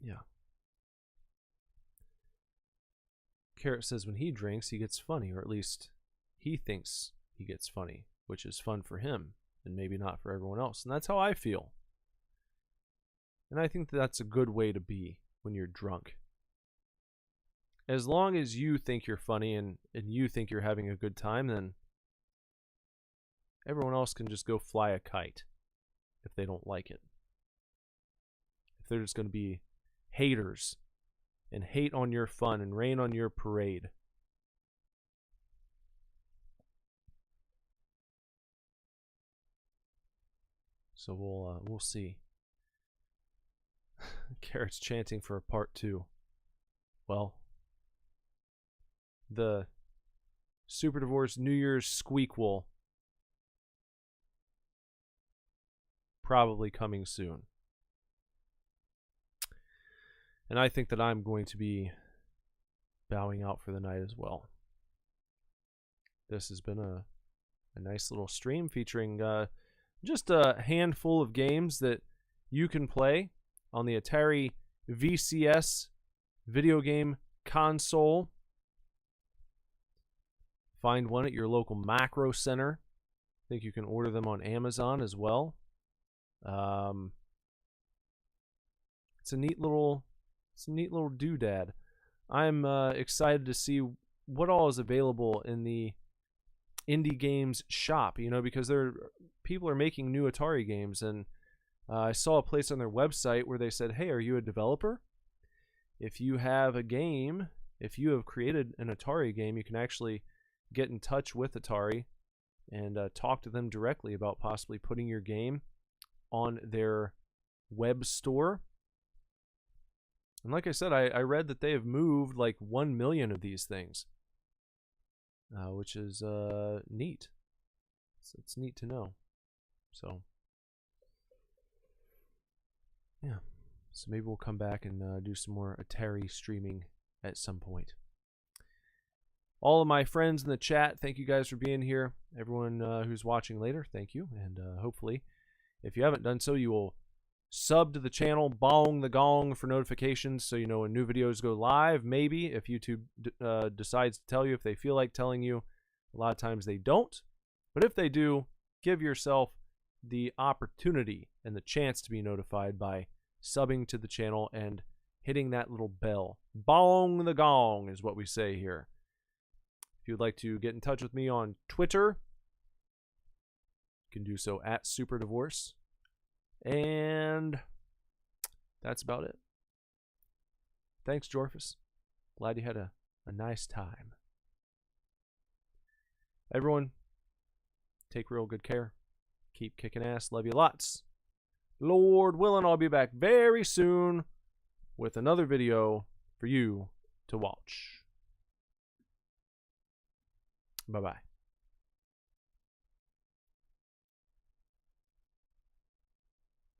Speaker 1: Yeah. Carrot says when he drinks, he gets funny, or at least he thinks he gets funny, which is fun for him and maybe not for everyone else. And that's how I feel. And I think that's a good way to be when you're drunk. As long as you think you're funny and you think you're having a good time, then everyone else can just go fly a kite if they don't like it. If they're just going to be haters and hate on your fun and rain on your parade. So we'll see. Carrot's chanting for a part 2. Well, the Super Divorce New Year's squeakquel probably coming soon. And I think that I'm going to be bowing out for the night as well. This has been a nice little stream featuring just a handful of games that you can play on the Atari VCS video game console. Find one at your local macro center. I think you can order them on Amazon as well. It's a neat little doodad. I'm excited to see what all is available in the indie games shop, you know, because people are making new Atari games, and I saw a place on their website where they said, hey, are you a developer? If you have a game, if you have created an Atari game, you can actually get in touch with Atari and talk to them directly about possibly putting your game on their web store. And like I said, I read that they have moved like 1 million of these things, which is neat. It's neat to know. So, yeah. So maybe we'll come back and do some more Atari streaming at some point. All of my friends in the chat, thank you guys for being here. Everyone who's watching later, thank you. And hopefully, if you haven't done so, you will sub to the channel, bong the gong for notifications so you know when new videos go live. Maybe if YouTube decides to tell you, if they feel like telling you. A lot of times they don't. But if they do, give yourself the opportunity and the chance to be notified by subbing to the channel and hitting that little bell. Bong the gong is what we say here. If you'd like to get in touch with me on Twitter, can do so at Super Divorce. And that's about it. Thanks, Jorphus. Glad you had a nice time. Everyone, take real good care. Keep kicking ass. Love you lots. Lord willing, I'll be back very soon with another video for you to watch. Bye-bye.